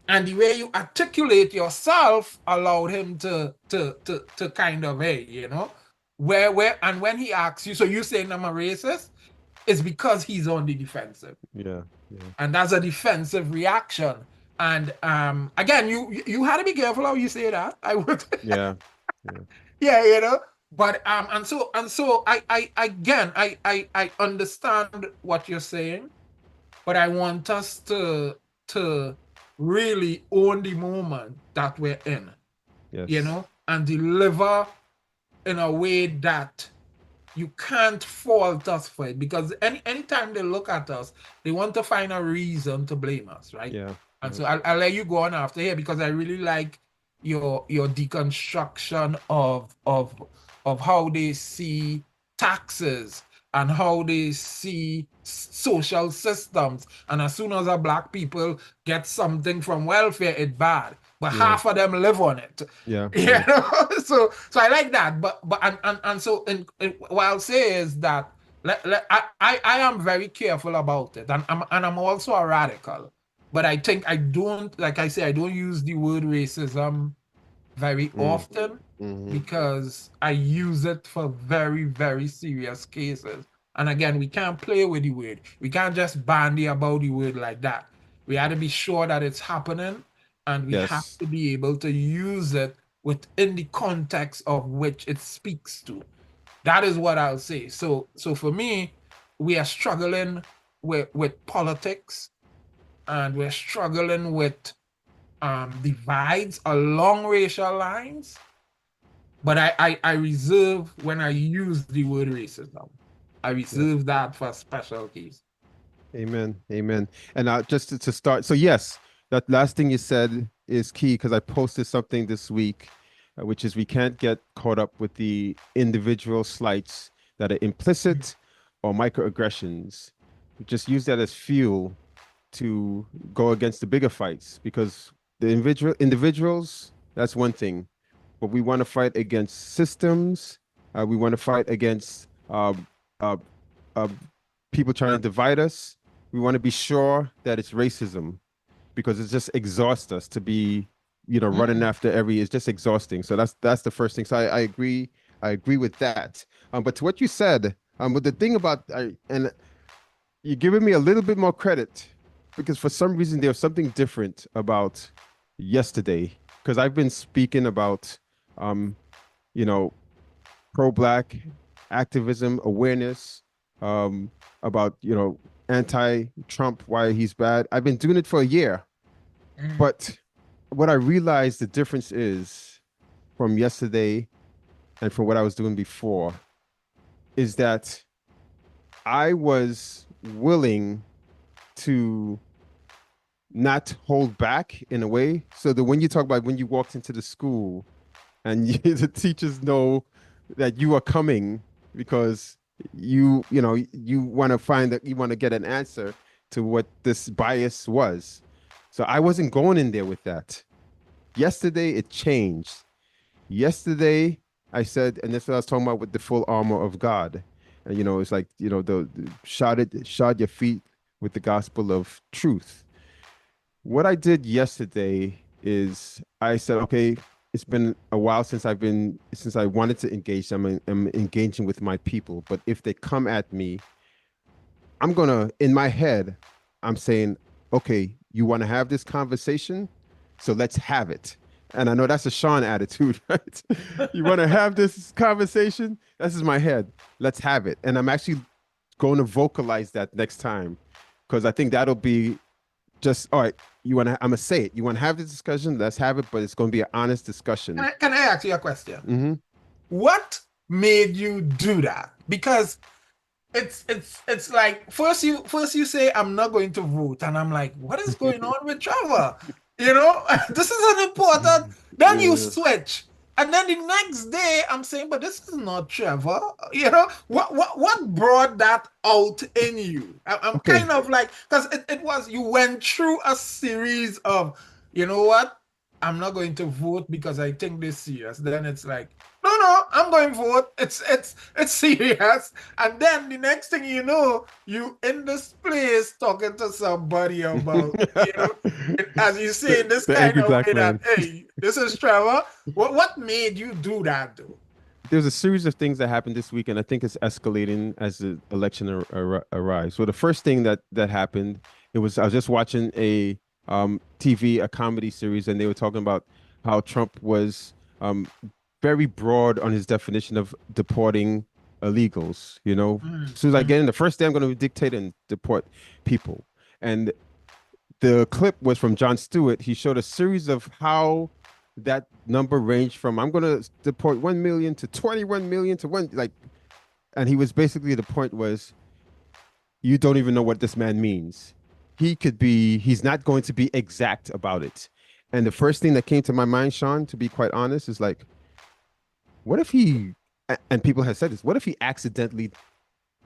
and the way you articulate yourself allowed him to kind of, hey, you know, where and when he asks you, so you saying I'm a racist, it's because he's on the defensive, Yeah, yeah. and that's a defensive reaction. And again, you had to be careful how you say that. I would, Yeah. Yeah. yeah, you know. But and so I again I understand what you're saying, but I want us to really own the moment that we're in, you Yes. know, and deliver in a way that you can't fault us for it. Because anytime they look at us, they want to find a reason to blame us, right? Yeah. And Yeah. so I'll let you go on after here because I really like your deconstruction of how they see taxes and how they see social systems. And as soon as a black people get something from welfare, it's bad. but Yeah. half of them live on it. Yeah. You Yeah. know, so I like that. But and so what I'll say is that I am very careful about it, and I'm also a radical. But I think I don't, like I say, I don't use the word racism very Mm. often Hmm. because I use it for very, very serious cases. And again, we can't play with the word. We can't just bandy about the word like that. We have to be sure that it's happening, and we have Yes. to be able to use it within the context of which it speaks to. That is what I'll say. So for me, we are struggling with politics, and we're struggling with divides along racial lines, but I reserve when I use the word racism. I Yeah. reserve that for special case. Amen. Amen. And just to start, so yes, that last thing you said is key because I posted something this week, which is we can't get caught up with the individual slights that are implicit or microaggressions. We just use that as fuel to go against the bigger fights because the individuals, that's one thing, but we want to fight against systems. We want to fight against uh, uh, people trying to divide us. We want to be sure that it's racism because it just exhausts us to be, running Mm, after every. It's just exhausting. So that's the first thing. So I agree. I agree with that. But to what you said, but the thing about and you're giving me a little bit more credit because for some reason there was something different about yesterday because I've been speaking about um, you know, pro-black activism, awareness, um, about anti-Trump, why he's bad. I've been doing it for a year, mm, but what I realized the difference is from yesterday and from what I was doing before is that I was willing to not hold back in a way. So that when you talk about when you walked into the school and the teachers know that you are coming because you want to find that you want to get an answer to what this bias was. So I wasn't going in there with that. Yesterday it changed. Yesterday I said, and this is what I was talking about with the full armor of God. And it's like, the shod your feet with the gospel of truth. What I did yesterday is I said, okay, it's been a while since I wanted to engage. I'm engaging with my people, but if they come at me, I'm gonna in my head, I'm saying, okay, you want to have this conversation, so let's have it. And I know that's a Sean attitude, right? You want to have this conversation? This is my head. Let's have it. And I'm actually going to vocalize that next time because I think that'll be just all right. I'm gonna say it. You want to have this discussion? Let's have it, but it's going to be an honest discussion. can I ask you a question? Hmm. What made you do that? Because it's like first you say I'm not going to vote, and I'm like, what is going on with Trevor? This is an important. Then you Yeah. switch, and then the next day I'm saying, but this is not Trevor. What brought that out in you? I'm Okay. kind of like, because it was, you went through a series of, you know what? I'm not going to vote because I think this serious. Then it's like, no, I'm going to vote. It's serious. And then the next thing you know, you in this place talking to somebody about, as you say in this The kind angry of black way that, man. hey, this is Trevor. What made you do that though? There's a series of things that happened this week, and I think it's escalating as the election arrives. So the first thing that happened, it was I was just watching a TV, a comedy series, and they were talking about how Trump was very broad on his definition of deporting illegals. Mm, As soon as I mm, get in, the first day I'm going to dictate and deport people. And the clip was from Jon Stewart. He showed a series of how that number ranged from I'm going to deport 1 million to 21 million to one like, and he was basically the point was you don't even know what this man means. He's not going to be exact about it. And the first thing that came to my mind, Sean, to be quite honest, is like, what if and people have said this, what if he accidentally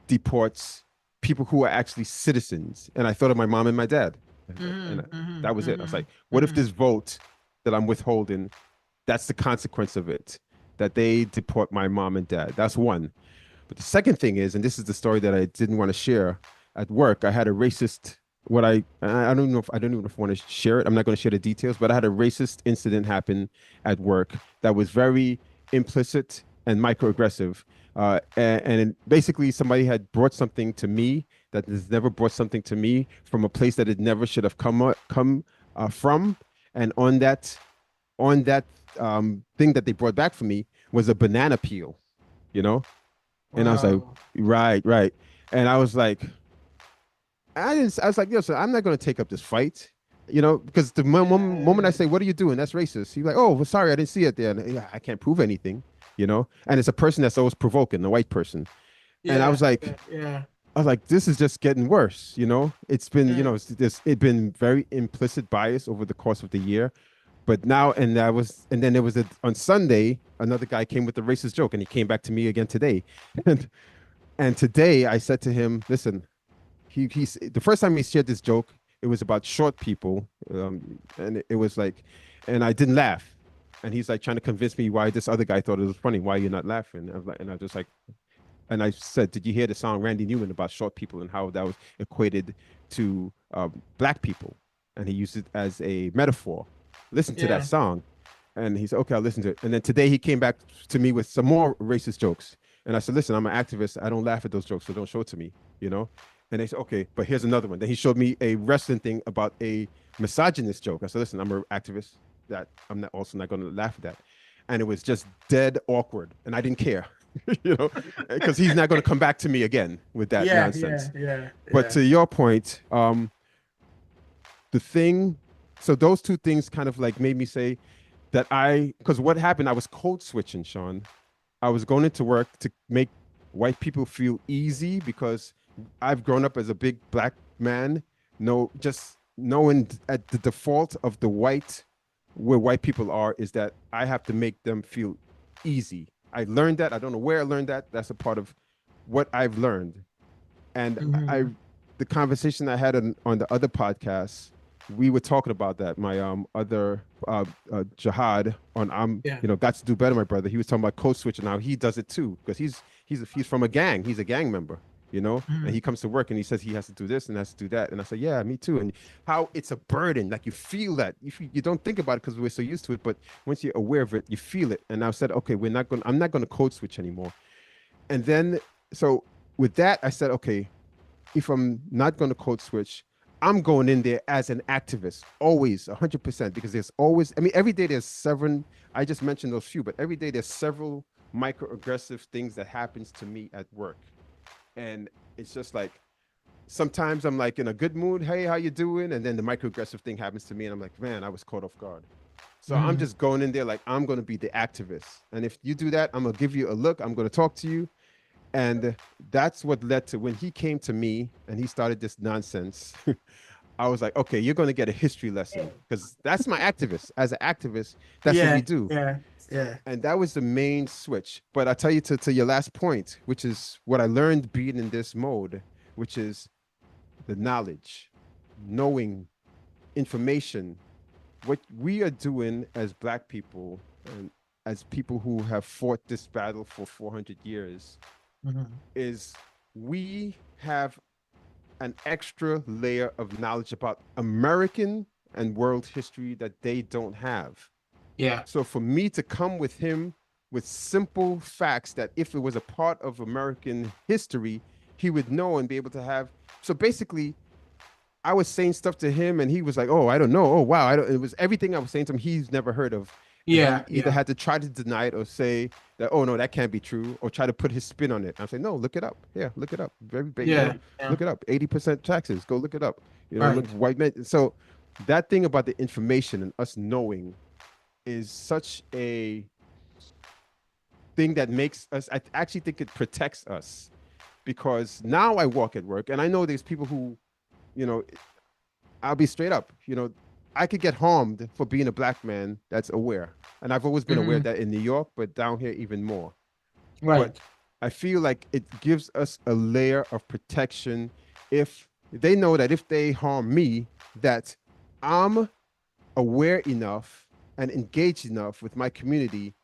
deports people who are actually citizens? And I thought of my mom and my dad. And mm, mm, that was it. I was mm, like, what if mm, this vote that I'm withholding, that's the consequence of it, that they deport my mom and dad. That's one. But the second thing is, and this is the story that I didn't want to share at work. I had a racist. What I don't know if I don't even know if I want to share it. I'm not going to share the details, but I had a racist incident happen at work that was very implicit and microaggressive. Basically, somebody had brought something to me that has never brought something to me from a place that it never should have come from. And on that thing that they brought back for me was a banana peel, you know. And I was like, Wow. right, right. And I was like, I didn't. I was like, yo, so I'm not going to take up this fight, because the moment I Yeah. say, "What are you doing?" That's racist. He's like, "Oh, well, sorry, I didn't see it there." And, yeah, I can't prove anything. And it's a person that's always provoking, a white person. And I was Yeah. like, Yeah. Yeah. this is just getting worse. It's been, Mm. it's been very implicit bias over the course of the year. But now, and then there was on Sunday, another guy came with a racist joke, and he came back to me again today, and today I said to him, listen, he's the first time he shared this joke, it was about short people, and it was like, and I didn't laugh, and he's like trying to convince me why this other guy thought it was funny, why you're not laughing. I was like, and I was just like, and I said, did you hear the song Randy Newman about short people and how that was equated to black people? And he used it as a metaphor. Listen to that Yeah. song. And he said, okay, I'll listen to it. And then today he came back to me with some more racist jokes. And I said, listen, I'm an activist. I don't laugh at those jokes, so don't show it to me. And they said, okay, but here's another one. Then he showed me a wrestling thing about a misogynist joke. I said, listen, I'm an activist. That I'm not also not going to laugh at that. And it was just dead awkward. And I didn't care. Because he's not going to come back to me again with that Yeah. Yeah. nonsense. Yeah. But Yeah. to your point, the thing, so those two things kind of like made me say that because what happened, I was code switching, Sean. I was going into work to make white people feel easy because I've grown up as a big black man, just knowing at the default of where white people are is that I have to make them feel easy. I learned that. I don't know where I learned that. That's a part of what I've learned. And Hmm. the conversation I had on the other podcast, we were talking about that. My other Jihad on Yeah. got to do better, my brother. He was talking about code switch and how he does it too because he's from a gang. He's a gang member. And Hmm. he comes to work and he says he has to do this and has to do that. And I say, yeah, me too. And how it's a burden, like you feel that you don't think about it because we're so used to it, but once you're aware of it, you feel it. And I said, okay, I'm not going to code switch anymore. And then so with that, I said, okay, if I'm not going to code switch, I'm going in there as an activist, always 100%, because there's always, I mean, every day there's I just mentioned those few, but every day there's several microaggressive things that happens to me at work. And it's just like, sometimes I'm like in a good mood. Hey, how you doing? And then the microaggressive thing happens to me. And I'm like, man, I was caught off guard. So I'm Hmm. just going in there like I'm going to be the activist. And if you do that, I'm going to give you a look. I'm going to talk to you. And that's what led to when he came to me and he started this nonsense. I was like, okay, you're going to get a history lesson because that's my activist. As an activist, that's what we Yeah. do. Yeah. Yeah. And that was the main switch. But I tell you to your last point, which is what I learned being in this mode, which is the knowledge, knowing information. What we are doing as Black people and as people who have fought this battle for 400 years Hmm. is we have an extra layer of knowledge about American and world history that they don't have. Yeah. So for me to come with him with simple facts that if it was a part of American history, he would know and be able to have. So basically, I was saying stuff to him and he was like, "Oh, I don't know. Oh, wow. I don't." It was everything I was saying to him he's never heard of. And he Yeah. either Yeah. had to try to deny it or say that, "Oh, no, that can't be true," or try to put his spin on it. I'm saying, "No, look it up. Yeah, look it up. Yeah. Yeah. Look it up. 80% taxes. Go look it up. Look Right. white men." So that thing about the information and us knowing is such a thing that makes us, I actually think it protects us because now I walk at work and I know there's people who, you know, I'll be straight up. I could get harmed for being a black man that's aware. And I've always been aware of Hmm. that in New York, but down here even more. But Right. I feel like it gives us a layer of protection if they know that if they harm me, that I'm aware enough and engaged enough with my community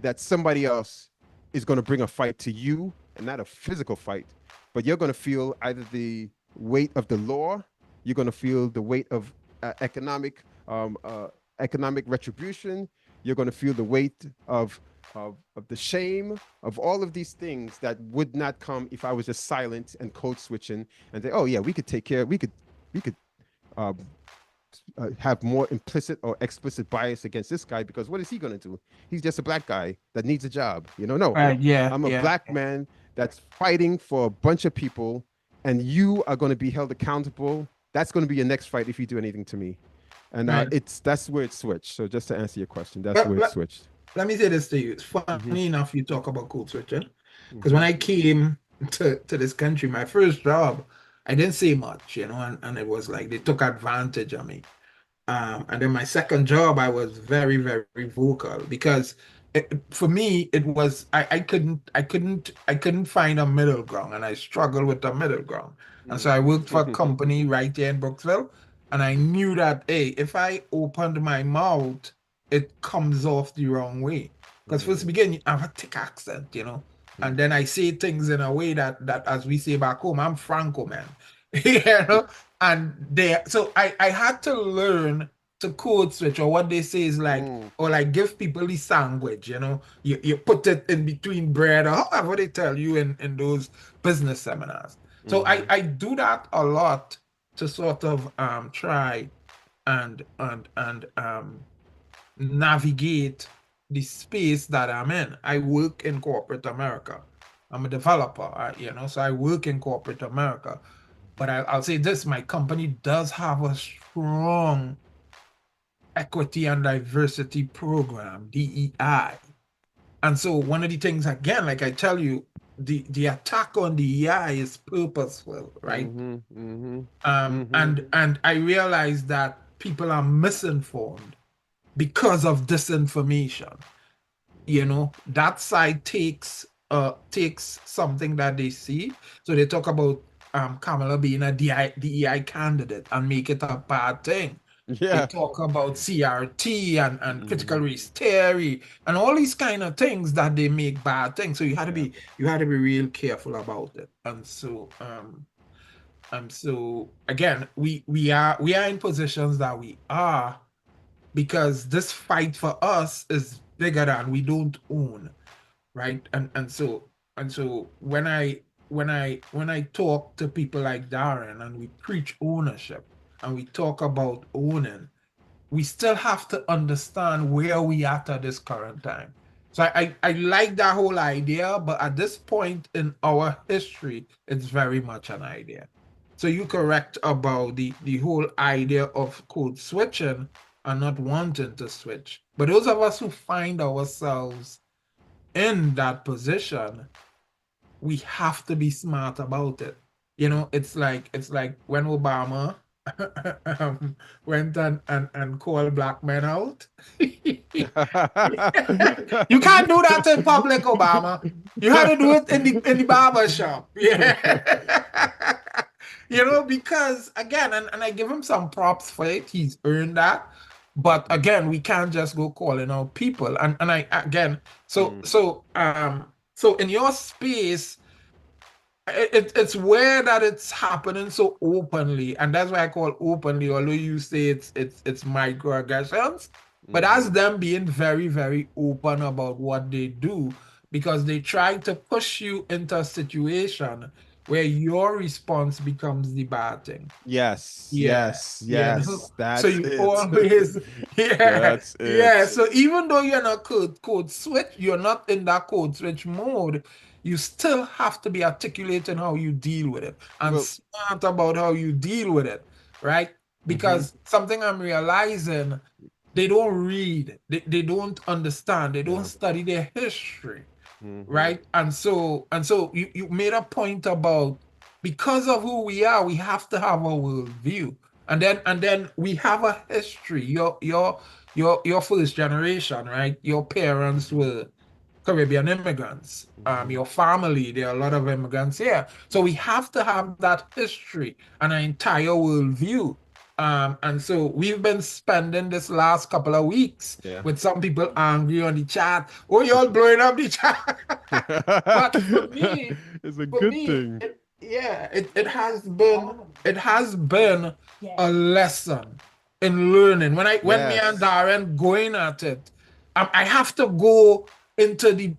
that somebody else is going to bring a fight to you, and not a physical fight, but you're going to feel either the weight of the law, you're going to feel the weight of economic economic retribution, you're going to feel the weight of the shame of all of these things that would not come if I was just silent and code switching and say, oh yeah, we could take care, we could um, have more implicit or explicit bias against this guy because what is he going to do? He's just a black guy that needs a job. No, Yeah, I'm a yeah. black man that's fighting for a bunch of people, and you are going to be held accountable. That's going to be your next fight if you do anything to me. And Right. that's where it switched. So just to answer your question, that's But where it switched. let me say this to you. It's Hmm. funny enough you talk about code switching. Because when Hmm. I came to this country, my first job, I didn't say much, and it was like they took advantage of me. And then my second job, I was very, very vocal because for me, it was I couldn't find a middle ground, and I struggled with the middle ground. And so I worked for a company right here in Brooksville, and I knew that hey, if I opened my mouth, it comes off the wrong way. Because first begin, I have a thick accent, and then I say things in a way that as we say back home, I'm Franco man, you know. And there, so I had to learn to code switch, or what they say is like, or like give people the sandwich, you put it in between bread, or however they tell you in those business seminars. So I do that a lot to sort of try and navigate the space that I'm in. I work in corporate America. I'm a developer, so I work in corporate America. But I'll say this, my company does have a strong equity and diversity program, DEI. And so one of the things, again, like I tell you, the attack on DEI is purposeful, right? Hmm. Hmm. And I realize that people are misinformed because of disinformation. That side takes something that they see. So they talk about Kamala being a DEI candidate and make it a bad thing. They Yeah. talk about CRT and critical Hmm. race theory and all these kind of things that they make bad things. So Yeah. you had to be real careful about it. So again, we are in positions that we are because this fight for us is bigger than we don't own, right? And so when I talk to people like Darren and we preach ownership and we talk about owning, we still have to understand where we at this current time. So I like that whole idea, but at this point in our history, it's very much an idea. So you're correct about the whole idea of code switching and not wanting to switch. But those of us who find ourselves in that position, we have to be smart about it. It's like when Obama went and called black men out. You can't do that in public, Obama. You had to do it in the barber shop. Yeah. Because again, and I give him some props for it. He's earned that. But again, we can't just go calling out people. And I again, so Mm. so so in your space, it's where that it's happening so openly, and that's why I call openly, although you say it's microaggressions, but that's Mhm. them being very, very open about what they do because they try to push you into a situation where your response becomes the bad thing. Yes, Yeah, yes, you know. yes, So that's you it. always, yeah, That's yeah. it. So even though you're not code switch, you're not in that code switch mode, you still have to be articulating how you deal with it and Well, smart about how you deal with it, right? mhm, Because something I'm realizing, they don't read, they don't understand, they don't yeah, study their history, mhm, right? And so you made a point about because of who we are, we have to have a worldview. And then we have a history. Your first generation, right? Your parents were Caribbean immigrants. mhm, Your family, there are a lot of immigrants here. So we have to have that history and an entire worldview. And so we've been spending this last couple of weeks Yeah. with some people angry on the chat. Oh, y'all blowing up the chat. But It's a for good me, thing. it has been a lesson in learning. When me and Yes. Darren going at it, I have to go into the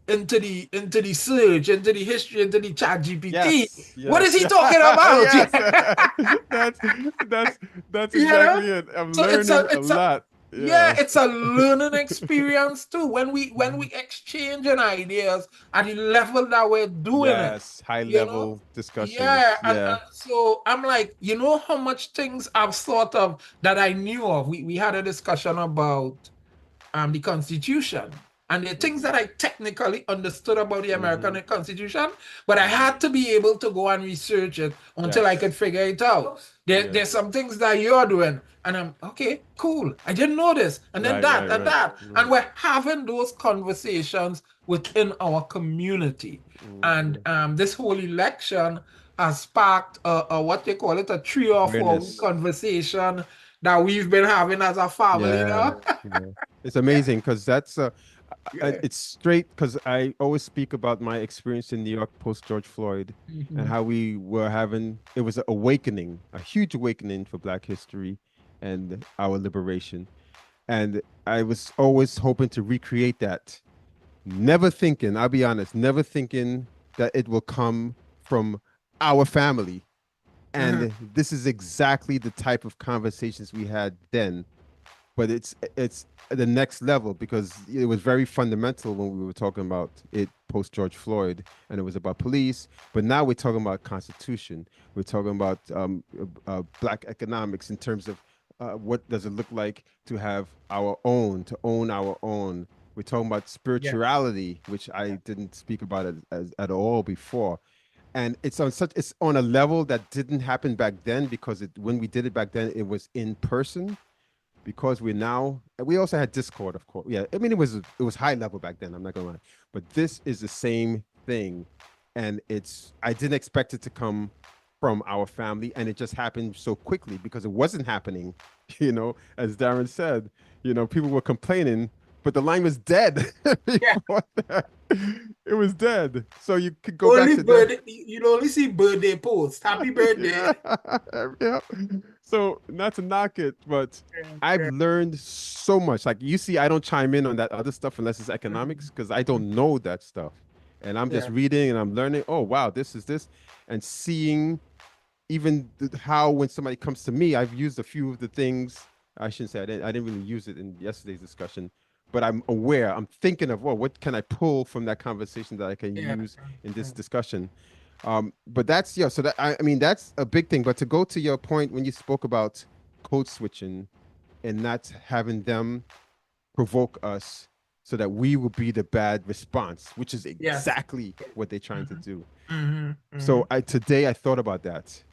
search, into the history, into the chat GPT. Yes. What is Yes. he talking about? Yes. That's that's that's You know? exactly it. I'm So learning a lot. yeah, Yeah. it's a learning experience too. When we exchanging ideas at the level that we're doing it, Yes. High you know? level Yeah, discussions. Yeah. and so I'm like, you know how much things I've thought of that I knew of. We had a discussion about the Constitution. And the things that Hmm. I technically understood about the Hmm. American Constitution, but I Hmm. had to be able to go and research it until I could Yes. figure it out. Yeah. There's some things that you're doing, and I'm okay, cool. I didn't know this, and then Right. Right. and Right. that, and Right. we're having those conversations within our community. And Hmm. this whole election has sparked what they call it, a 3 or 4 week Awareness. conversation that we've been having as a family, you Yeah. know? Yeah. It's amazing because that's Yeah. it's straight because I always speak about my experience in New York post George Floyd and Mhm. how we were having it was an awakening, a huge awakening for Black history and our liberation. And I was always hoping to recreate that. Never thinking, I'll be honest, never thinking that it will come from our family. Mhm. And this is exactly the type of conversations we had then, but it's the next level because it was very fundamental when we were talking about it post George Floyd, and it was about police. But now we're talking about constitution. We're talking about Black economics in terms of what does it look like to have our own, to own our own. We're talking about Yeah. spirituality, which I didn't speak about it at all before, and it's on a level that didn't happen back then because when we did it back then it was in person. Because we're now, and we also had Discord, of course. Yeah, I mean it was high level back then, I'm not gonna lie, but this is the same thing. And it's I didn't expect it to come from our family, and it just happened so quickly because it wasn't happening. As Darren said, people were complaining, but the line was dead Yeah. before that. It was dead, so you could go back Only to that. birthday, you only see birthday posts. Happy birthday. Yeah. Yeah. So not to knock it, but Yeah. I've Yeah. learned so much. Like you see, I don't chime in on that other stuff unless it's economics Mhm. because I don't know that stuff. And I'm just Yeah. reading and I'm learning. Oh, wow, this is this. And seeing even how when somebody comes to me, I've used a few of the things. I shouldn't say I didn't really use it in yesterday's discussion, but I'm aware. I'm thinking of, well, what can I pull from that conversation that I can Yeah. use in this discussion? But that's yeah. So that I mean that's a big thing. But to go to your point when you spoke about code switching and not having them provoke us so that we will be the bad response, which is Yes. exactly what they're trying to Hmm. do. Hmm. So Hmm. I thought about that,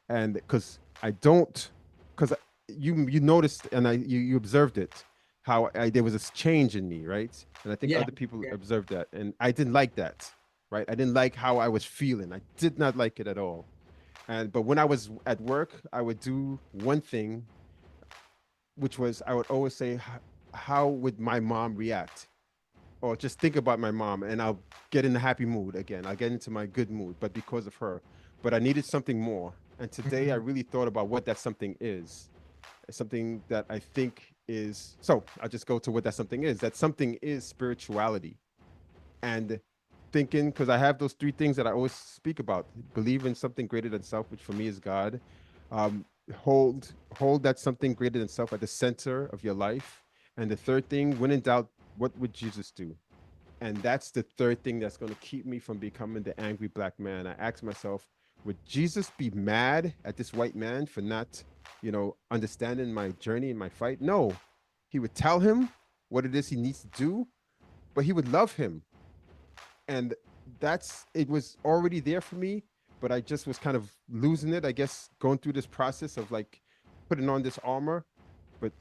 and because I don't, because you noticed and you observed it, how there was this change in me, right? And I think Yeah. other people Yeah. observed that, and I didn't like that, right? I didn't like how I was feeling. I did not like it at all. And but when I was at work, I would do one thing, which was I would always say, how would my mom react? Or just think about my mom and I'll get in a happy mood again. I'll get into my good mood, but because of her. But I needed something more. And today I Hmm. really thought about what that something is. It's something that I think is so I'll just go to what that something is. That something is spirituality. And thinking, because I have those three things that I always speak about. Believe in something greater than self, which for me is God. Um, hold that something greater than self at the center of your life. And the third thing, when in doubt, what would Jesus do? And that's the third thing that's going to keep me from becoming the angry Black man. I ask myself, would Jesus be mad at this white man for not, understanding my journey and my fight? No. He would tell him what it is he needs to do, but he would love him. And it was already there for me, but I just was kind of losing it, I guess, going through this process of like putting on this armor. But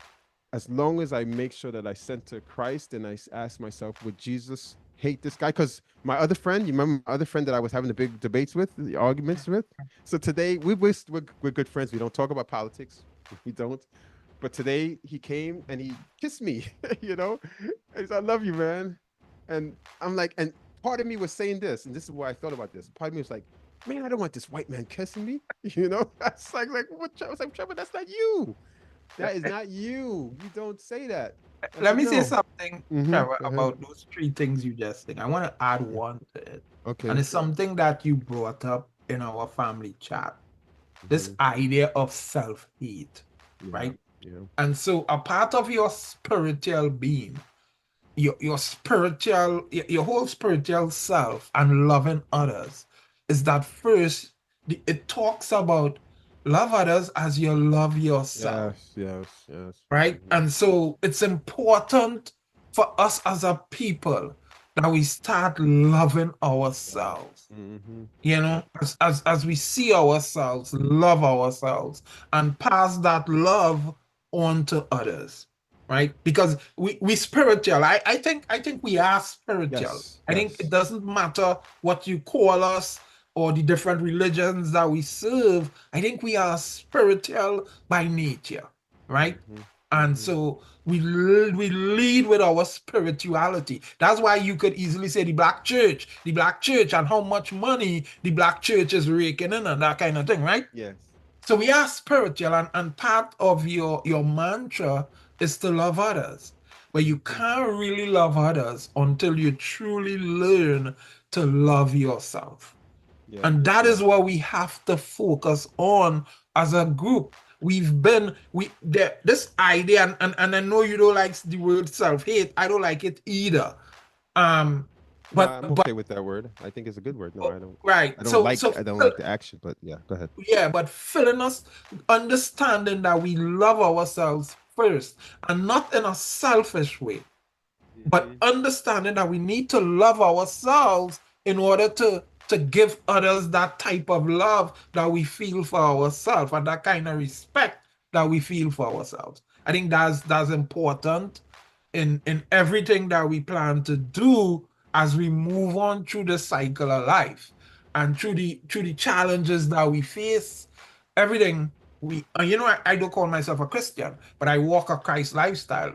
as long as I make sure that I center Christ and I ask myself, would Jesus hate this guy? Because my other friend, you remember my other friend that I was having the big debates with, the arguments with? So today we're good friends. We don't talk about politics. We don't. But today he came and he kissed me, you know? He said, I love you, man. And I'm like, and part of me was saying this, and this is why I thought about this. Part of me was like, man, I don't want this white man kissing me. You know? That's like what I was like, Trevor, that's not you. That is not you. You don't say that. I Let said, me say no. something, Mm-hmm. Trevor, Go ahead. about those three things you just said. I want to add Yeah. one to it. And Okay. it's something that you brought up in our family chat. This Mm-hmm. idea of self-hate, Yeah. right? Yeah. And so a part of your spiritual being, your spiritual, your whole spiritual self and loving others is that first, it talks about love others as you love yourself, Yes. Yes. Yes. right? Mm-hmm. And so it's important for us as a people that we start loving ourselves, Mm-hmm. you Yeah. know, as we see ourselves, love ourselves, and pass that love on to others, right? Because we spiritual. I think we are spiritual. Yes. I think it Yes. doesn't matter what you call us or the different religions that we serve. I think we are spiritual by nature, right? Mm-hmm. And Mm-hmm. so we lead with our spirituality. That's why you could easily say the black church, and how much money the black church is raking in and that kind of thing, right? Yes. So we are spiritual, and part of your mantra is to love others. But you Mm-hmm. can't really love others until you truly learn to love yourself. Yeah. And Yeah. that Yeah. is what we have to focus on as a group. This idea, and I know you don't like the word self-hate. I don't like it either. Um, No, but I'm okay with that word. I think it's a good word. No, I don't. right. So I don't like the action, but yeah, go ahead. yeah, but filling us, understanding that we love ourselves first, and not in a selfish way, but Mm-hmm. understanding that we need to love ourselves in order to give others that type of love that we feel for ourselves and that kind of respect that we feel for ourselves. I think that's important in everything that we plan to do as we move on through the cycle of life and through the challenges that we face. Everything I don't call myself a Christian, but I walk a Christ lifestyle.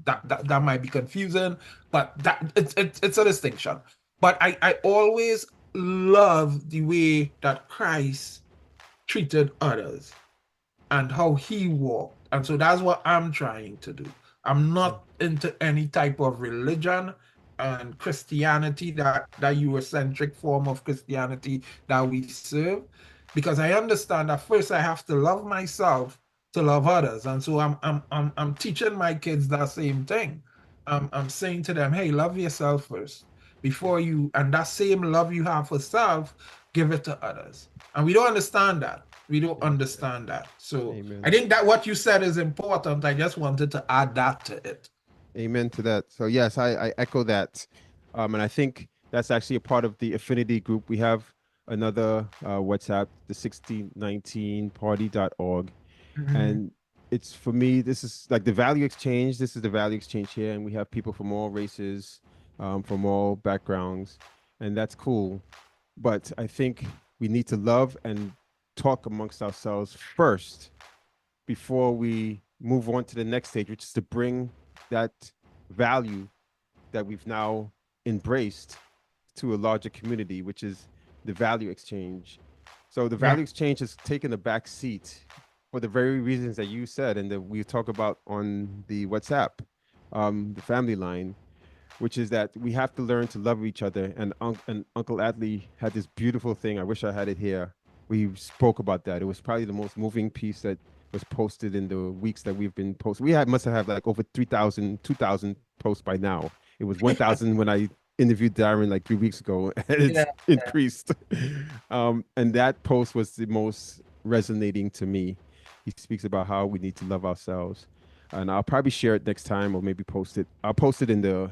That might be confusing, but that it's a distinction. But I always love the way that Christ treated others and how he walked. And so that's what I'm trying to do. I'm Yeah. not into any type of religion and Christianity, that Eurocentric form of Christianity that we serve, because I understand that first I have to love myself to love others. And so I'm teaching my kids that same thing. I'm saying to them, hey, love yourself first before you, and that same love you have for self, give it to others. And we don't understand that. We don't Yeah. understand that. So I Amen. think that what you said is important. I just wanted to add that to it. Amen to that. So yes, I echo that. And I think that's actually a part of the affinity group. We have another WhatsApp, the 1619party.org. Mhm. And it's for me, this is like the value exchange. This is the value exchange here, and we have people from all races, from all backgrounds, and that's cool. But I think we need to love and talk amongst ourselves first before we move on to the next stage, which is to bring that value that we've now embraced to a larger community, which is the value exchange. So the Yeah. value exchange has taken a back seat for the very reasons that you said and that we talk about on the WhatsApp, the family line, which is that we have to learn to love each other. And Uncle Adley had this beautiful thing. I wish I had it here. We spoke about that. It was probably the most moving piece that was posted in the weeks that we've been posted. We had must have like over 3,000, 2,000 posts by now. It was 1,000 when I interviewed Darren like 3 weeks ago, and Yeah. it's increased. And that post was the most resonating to me. He speaks about how we need to love ourselves, and I'll probably share it next time or maybe post it. I'll post it in the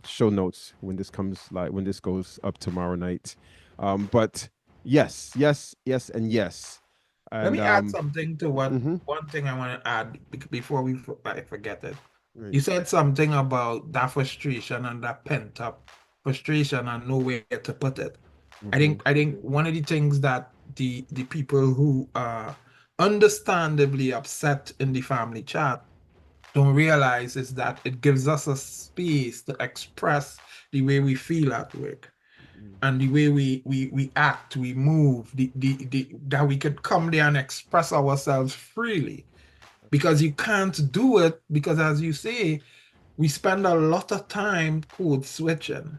show notes when this comes like when this goes up tomorrow night. But yes, yes, yes, and yes, Let and me add something to what mhm, one thing I want to add before I forget it. right, You said something about that frustration and that pent up frustration and nowhere to put it. I mhm, think I think one of the things that the people who understandably upset in the family chat don't realize is that it gives us a space to express the way we feel at work Mm, and the way we act, we move, that we could come there and express ourselves freely. Because you can't do it because, as you say, we spend a lot of time code switching,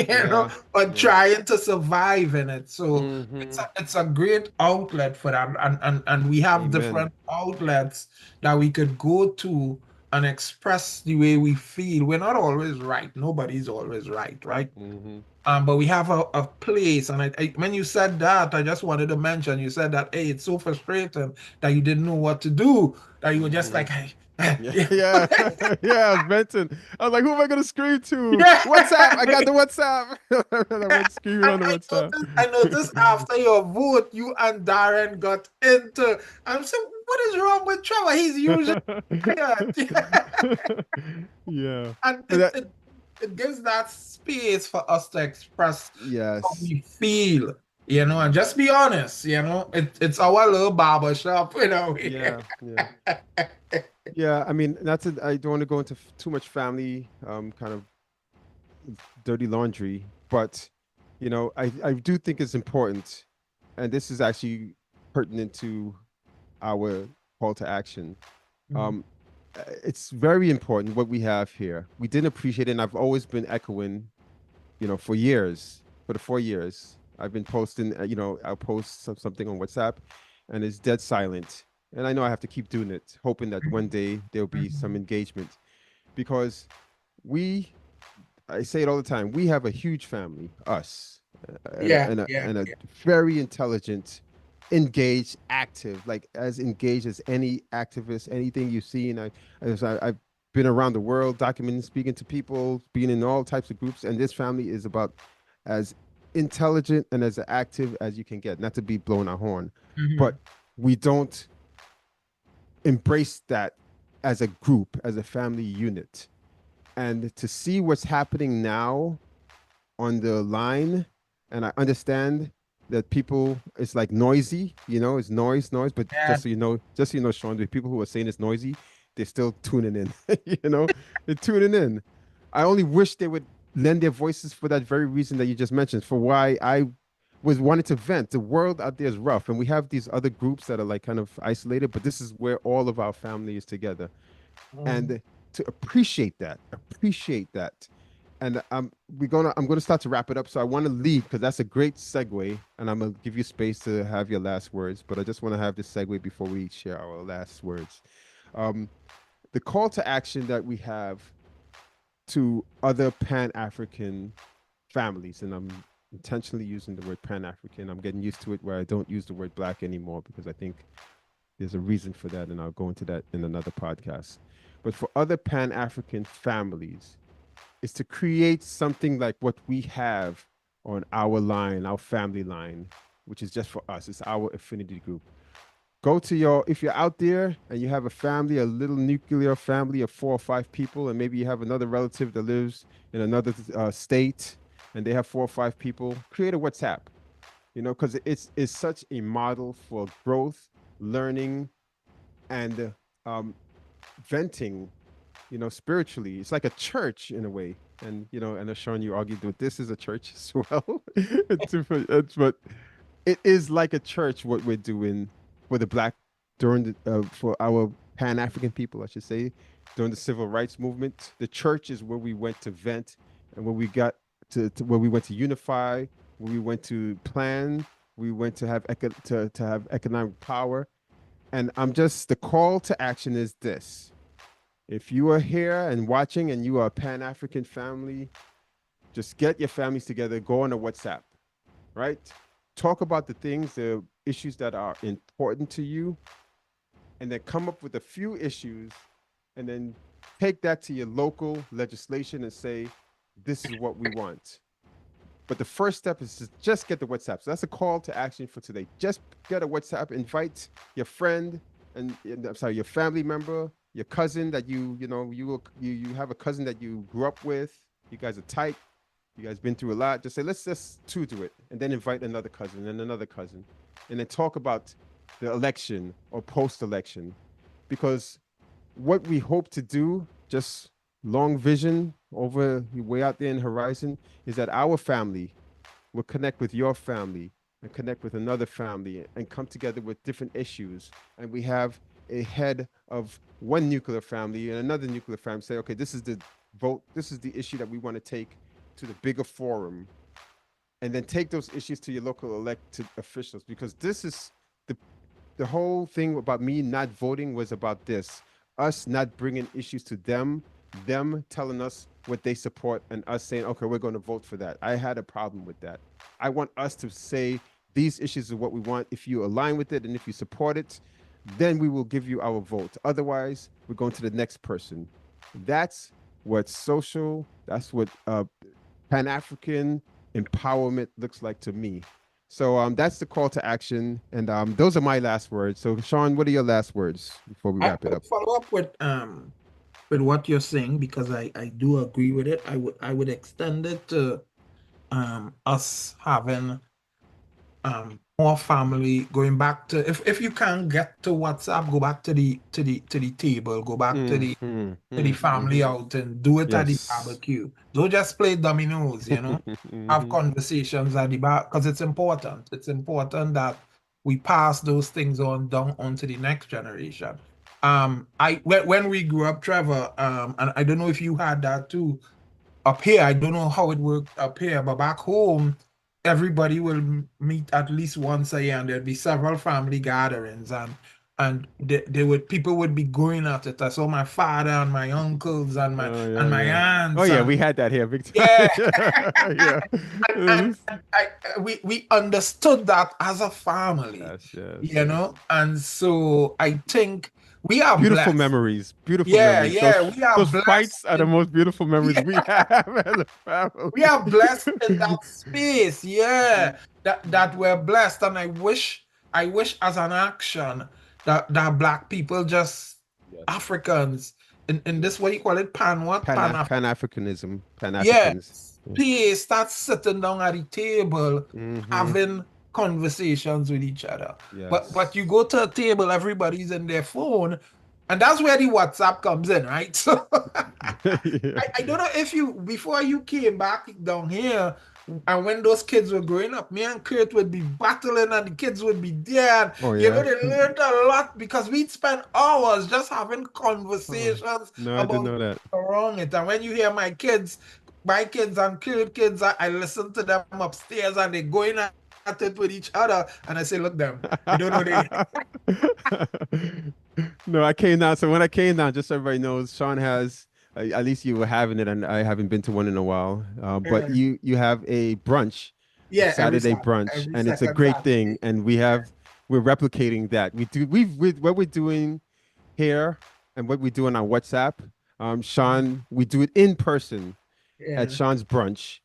yeah, or yeah. trying to survive in it. So Mm-hmm. it's a great outlet for that. And we have Amen. different outlets that we could go to and express the way we feel. We're not always right. Nobody's always right, right? Mm-hmm. But we have a place, and when you said that, I just wanted to mention, you said that, hey, it's so frustrating that you didn't know what to do, that you were just Mm-hmm. like, hey, Yeah, yeah, yeah, yeah. I was venting. I was like, "Who am I gonna scream to? yeah. WhatsApp! I got the WhatsApp!" And I went screaming And on the WhatsApp. I noticed after your vote, you and Darren got into. I'm saying, what is wrong with Trevor? He's usually quiet. Yeah, And but it gives that space for us to express how yes, we feel, and just be honest, it's our little barber shop, yeah, yeah, yeah. I mean, that's it. I don't want to go into too much family, kind of dirty laundry, but I do think it's important, and this is actually pertinent to our call to action. Mhm. Um, it's very important what we have here. We didn't appreciate it, and I've always been echoing, for years, for the 4 years. I've been posting, I'll post something on WhatsApp, and it's dead silent. And I know I have to keep doing it, hoping that one day there'll be some Mhm. engagement, because we I say it all the time. We have a huge family, us, and a, Yeah, and a, yeah, and a yeah. very intelligent, engaged, active, like as engaged as any activist, anything you've seen. I've been around the world, documenting, speaking to people, being in all types of groups, and this family is about as intelligent and as active as you can get. Not to be blowing our horn, but Mhm. we don't embrace that as a group, as a family unit. And to see what's happening now on the line, and I understand that people, it's like noisy, it's noise, but Yeah. just so you know, Sean, the people who are saying it's noisy, they're still tuning in. They're tuning in. I only wish they would lend their voices for that very reason that you just mentioned, for why I was wanting to vent. The world out there is rough, and we have these other groups that are like kind of isolated, but this is where all of our family is together. Mhm. And to appreciate that. And I'm gonna start to wrap it up. So I want to leave because that's a great segue, and I'm gonna give you space to have your last words. But I just want to have this segue before we share our last words. Um, the call to action that we have to other Pan African families, and I'm intentionally using the word Pan African. I'm getting used to it where I don't use the word black anymore because I think there's a reason for that, and I'll go into that in another podcast. But for other Pan African families, is to create something like what we have on our line, our family line, which is just for us. It's our affinity group. Go to if you're out there and you have a family, a little nuclear family of 4 or 5 people, and maybe you have another relative that lives in another state and they have 4 or 5 people, create a WhatsApp, because it's such a model for growth, learning, and um, venting, spiritually. It's like a church in a way. And and Sean, you argued that this is a church as well. But it is like a church what we're doing for the black during for our Pan African people, I should say, during the civil rights movement. The church is where we went to vent, and where we got to where we went to unify, where we went to plan, we went to have to have economic power. And I'm just the call to action is this: if you are here and watching and you are a Pan African family, just get your families together, go on a WhatsApp, right? Talk about the things, the issues that are important to you, and then come up with a few issues, and then take that to your local legislation and say, this is what we want. But the first step is to just get the WhatsApp. So that's a call to action for today. Just get a WhatsApp, invite your friend and I'm sorry, your family member, your cousin that you have a cousin that you grew up with. You guys are tight. You guys been through a lot. Just say let's just two do it, and then invite another cousin and another cousin, and then talk about the election or post-election, because what we hope to do, just long vision over way out there in horizon, is that our family will connect with your family and connect with another family and come together with different issues. And we have a head of one nuclear family and another nuclear family say, okay, this is the vote, this is the issue that we want to take to the bigger forum, and then take those issues to your local elected officials, because this is the whole thing about me not voting was about this, us not bringing issues to them telling us what they support and us saying, okay, we're going to vote for that. I had a problem with that. I want us to say these issues are what we want. If you align with it and if you support it, then we will give you our vote. Otherwise, we're going to the next person. That's what social, that's what Pan-African empowerment looks like to me. So that's the call to action, and those are my last words. So Sean, what are your last words before we I wrap it would up? follow up with what you're saying, because I do agree with it. I would extend it to us having more family, going back to, if you can't get to WhatsApp, go back to the table, go back to the family out and do it at the Yes. barbecue. Don't just play dominoes, have Mhm. conversations at the bar, because it's important. It's important that we pass those things on to the next generation. When we grew up, Trevor, and I don't know if you had that too up here. I don't know how it worked up here, but back home, everybody will meet at least once a year, and there'll be several family gatherings, and they would people would be going at it. I saw my father and my uncles and my Oh yeah, and my yeah. Oh aunts, yeah, and we had that here big time. yeah. Yeah. and we understood that as a family, Yes, yes, yes. and so I think we are Beautiful blessed. memories. Beautiful Yeah, memories. yeah, we are Those blessed fights are the in most beautiful memories yeah, we have as a we are blessed in family. that space. Yeah, that we're blessed, and I wish as an action that Black people, just Yes. Africans, in this, what Yes. you call it, Pan Pan Africanism. Pan yeah, Africans. space, start sitting down at the table, Mm-hmm. having conversations with each other. But Yes. you go to a table, everybody's in their phone, and that's where the WhatsApp comes in, right? So Yeah. I don't know if you, before you came back down here, and when those kids were growing up, me and Kurt would be battling and the kids would be there. And, Oh yeah. they learned a lot because we'd spend hours just having Oh, conversations no, I didn't about know that. around it. And when you hear my kids and Kurt kids, I listen to them upstairs and they're going at it with each other. And I say, look, them, they don't know they. No, I came down. So when I came down, just so everybody knows, Sean has, at least you were having it, and I haven't been to one in a while. But Yeah, you have a brunch, a yeah, Saturday brunch, every and it's a second great thing. Saturday. And we're replicating that. What we're doing here and what we do on our WhatsApp. Sean, we do it in person at Yeah, Sean's brunch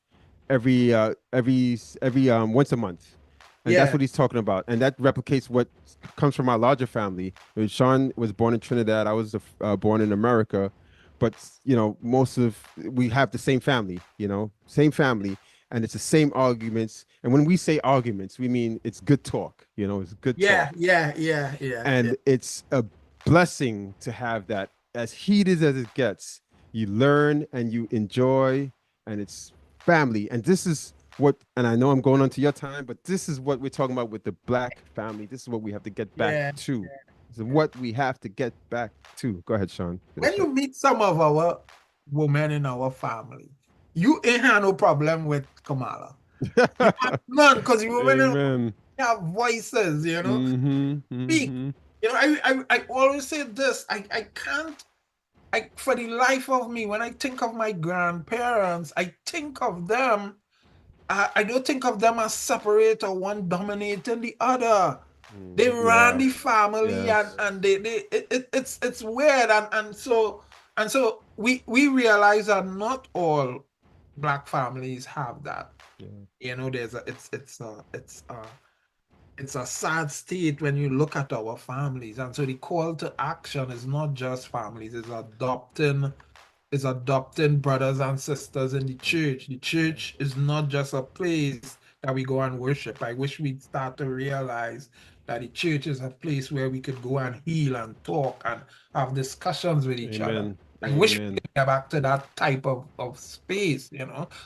every once a month, and that's yeah, what he's talking about, and that replicates what comes from our larger family. Sean was born in Trinidad. I was born in America, but most of we have the same family. Same family, and it's the same arguments. And when we say arguments, we mean it's good talk. It's good yeah, talk, yeah, yeah, yeah, yeah. and it's a blessing to have that. As heated as it gets, you learn and you enjoy, and it's family. And this is what, and I know I'm going on to your time, but this is what we're talking about with the Black family. This is what we have to get back Yeah. to. This is what we have to get back to. Go ahead, Sean, When finish up. you meet some of our women in our family, you ain't had no problem with Kamala. You have none, because the women Amen. have voices, Mm-hmm. speak. Mm-hmm. I always say this. I can't, for the life of me, when I think of my grandparents, I think of them. I don't think of them as separate or one dominating the other. They ran Yeah. the family, and Yes. it's weird, and so we realize that not all Black families have that. Yeah. There's a it's a sad state when you look at our families, and so the call to action is not just families, it's adopting brothers and sisters in the church. The church is not just a place that we go and worship. I wish we'd start to realize, that the church is a place where we could go and heal and talk and have discussions with each other. Amen. I wish we Amen. could get back to that type of space,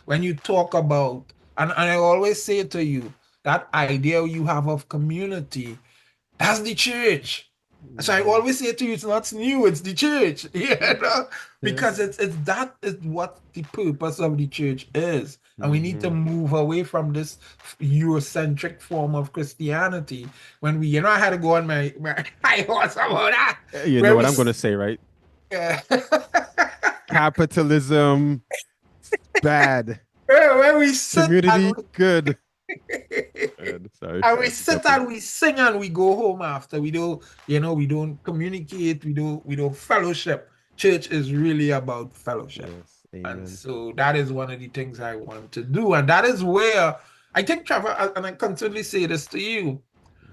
when you talk about, and I always say to you, that idea you have of community, that's the church. So I Mhm. always say to you, it's not new, it's the church. Yeah. Because it's that is what the purpose of the church is. And we need to Hmm. move away from this Eurocentric form of Christianity. When I had to go on my high horse about that. You know Where what we I'm going to say, right? yeah. Capitalism, bad. where we sit Community, and good. Sorry, and I we had to sit jump in. and we sing and we go home after. We don't communicate, we don't fellowship. Church is really about fellowship. Yes, And amen. so that is one of the things I want to do. And that is where I think, Trevor, and I constantly say this to you,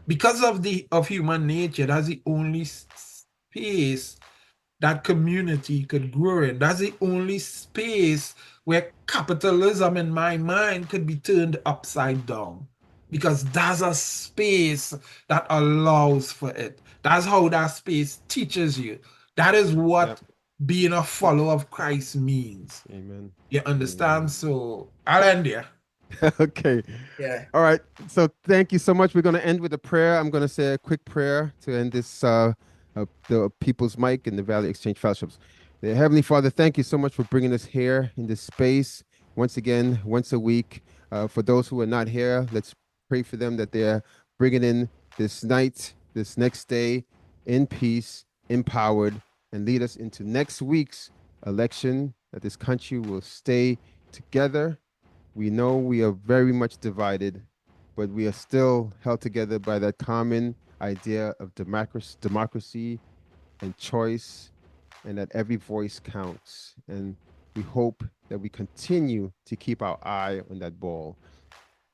because of human nature, that's the only space that community could grow in. That's the only space where capitalism, in my mind, could be turned upside down. Because that's a space that allows for it. That's how that space teaches you. That is Yep. what being a follower of Christ means. Amen. You understand? Amen. So I'll end there. Okay. Yeah. All right. So thank you so much. We're going to end with a prayer. I'm going to say a quick prayer to end this the People's Mic and the Valley Exchange Fellowships. The Heavenly Father, thank you so much for bringing us here in this space once again, once a week. For those who are not here, let's pray for them that they're bringing in this night, this next day in peace, empowered, and lead us into next week's election, that this country will stay together. We know we are very much divided, but we are still held together by that common idea of democracy and choice, and that every voice counts. And we hope that we continue to keep our eye on that ball.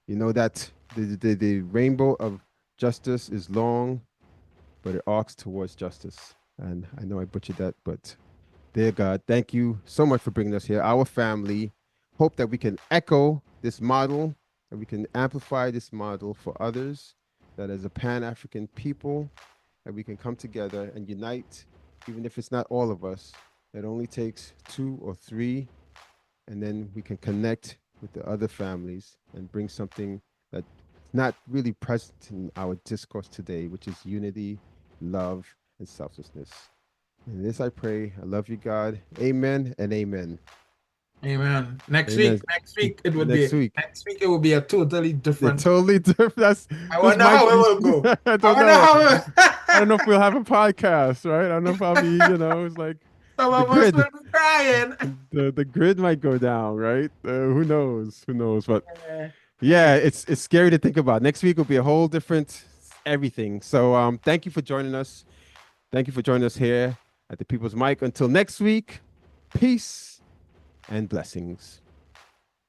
You know that the rainbow of justice is long, but it arcs towards justice. And I know I butchered that, but dear God, thank you so much for bringing us here, our family. Hope that we can echo this model, that we can amplify this model for others, that as a Pan African people, that we can come together and unite, even if it's not all of us. It only takes two or three, and then we can connect with the other families and bring something that's not really present in our discourse today, which is unity, love, and selflessness. And this I pray. I love you, God. Amen and amen. Amen. Next Amen. week, next week it would Next be week. next week it will be a totally They're different. totally different. I This wonder might how it be. will go. I I don't wonder know. how I don't know if we'll have a podcast, right? I don't know if I'll be, it's like some the of us grid. will be crying. The grid might go down, right? Who knows? Who knows? But Uh, yeah, it's scary to think about. Next week will be a whole different everything. So thank you for joining us. Thank you for joining us here at the People's Mic. Until next week, peace and blessings.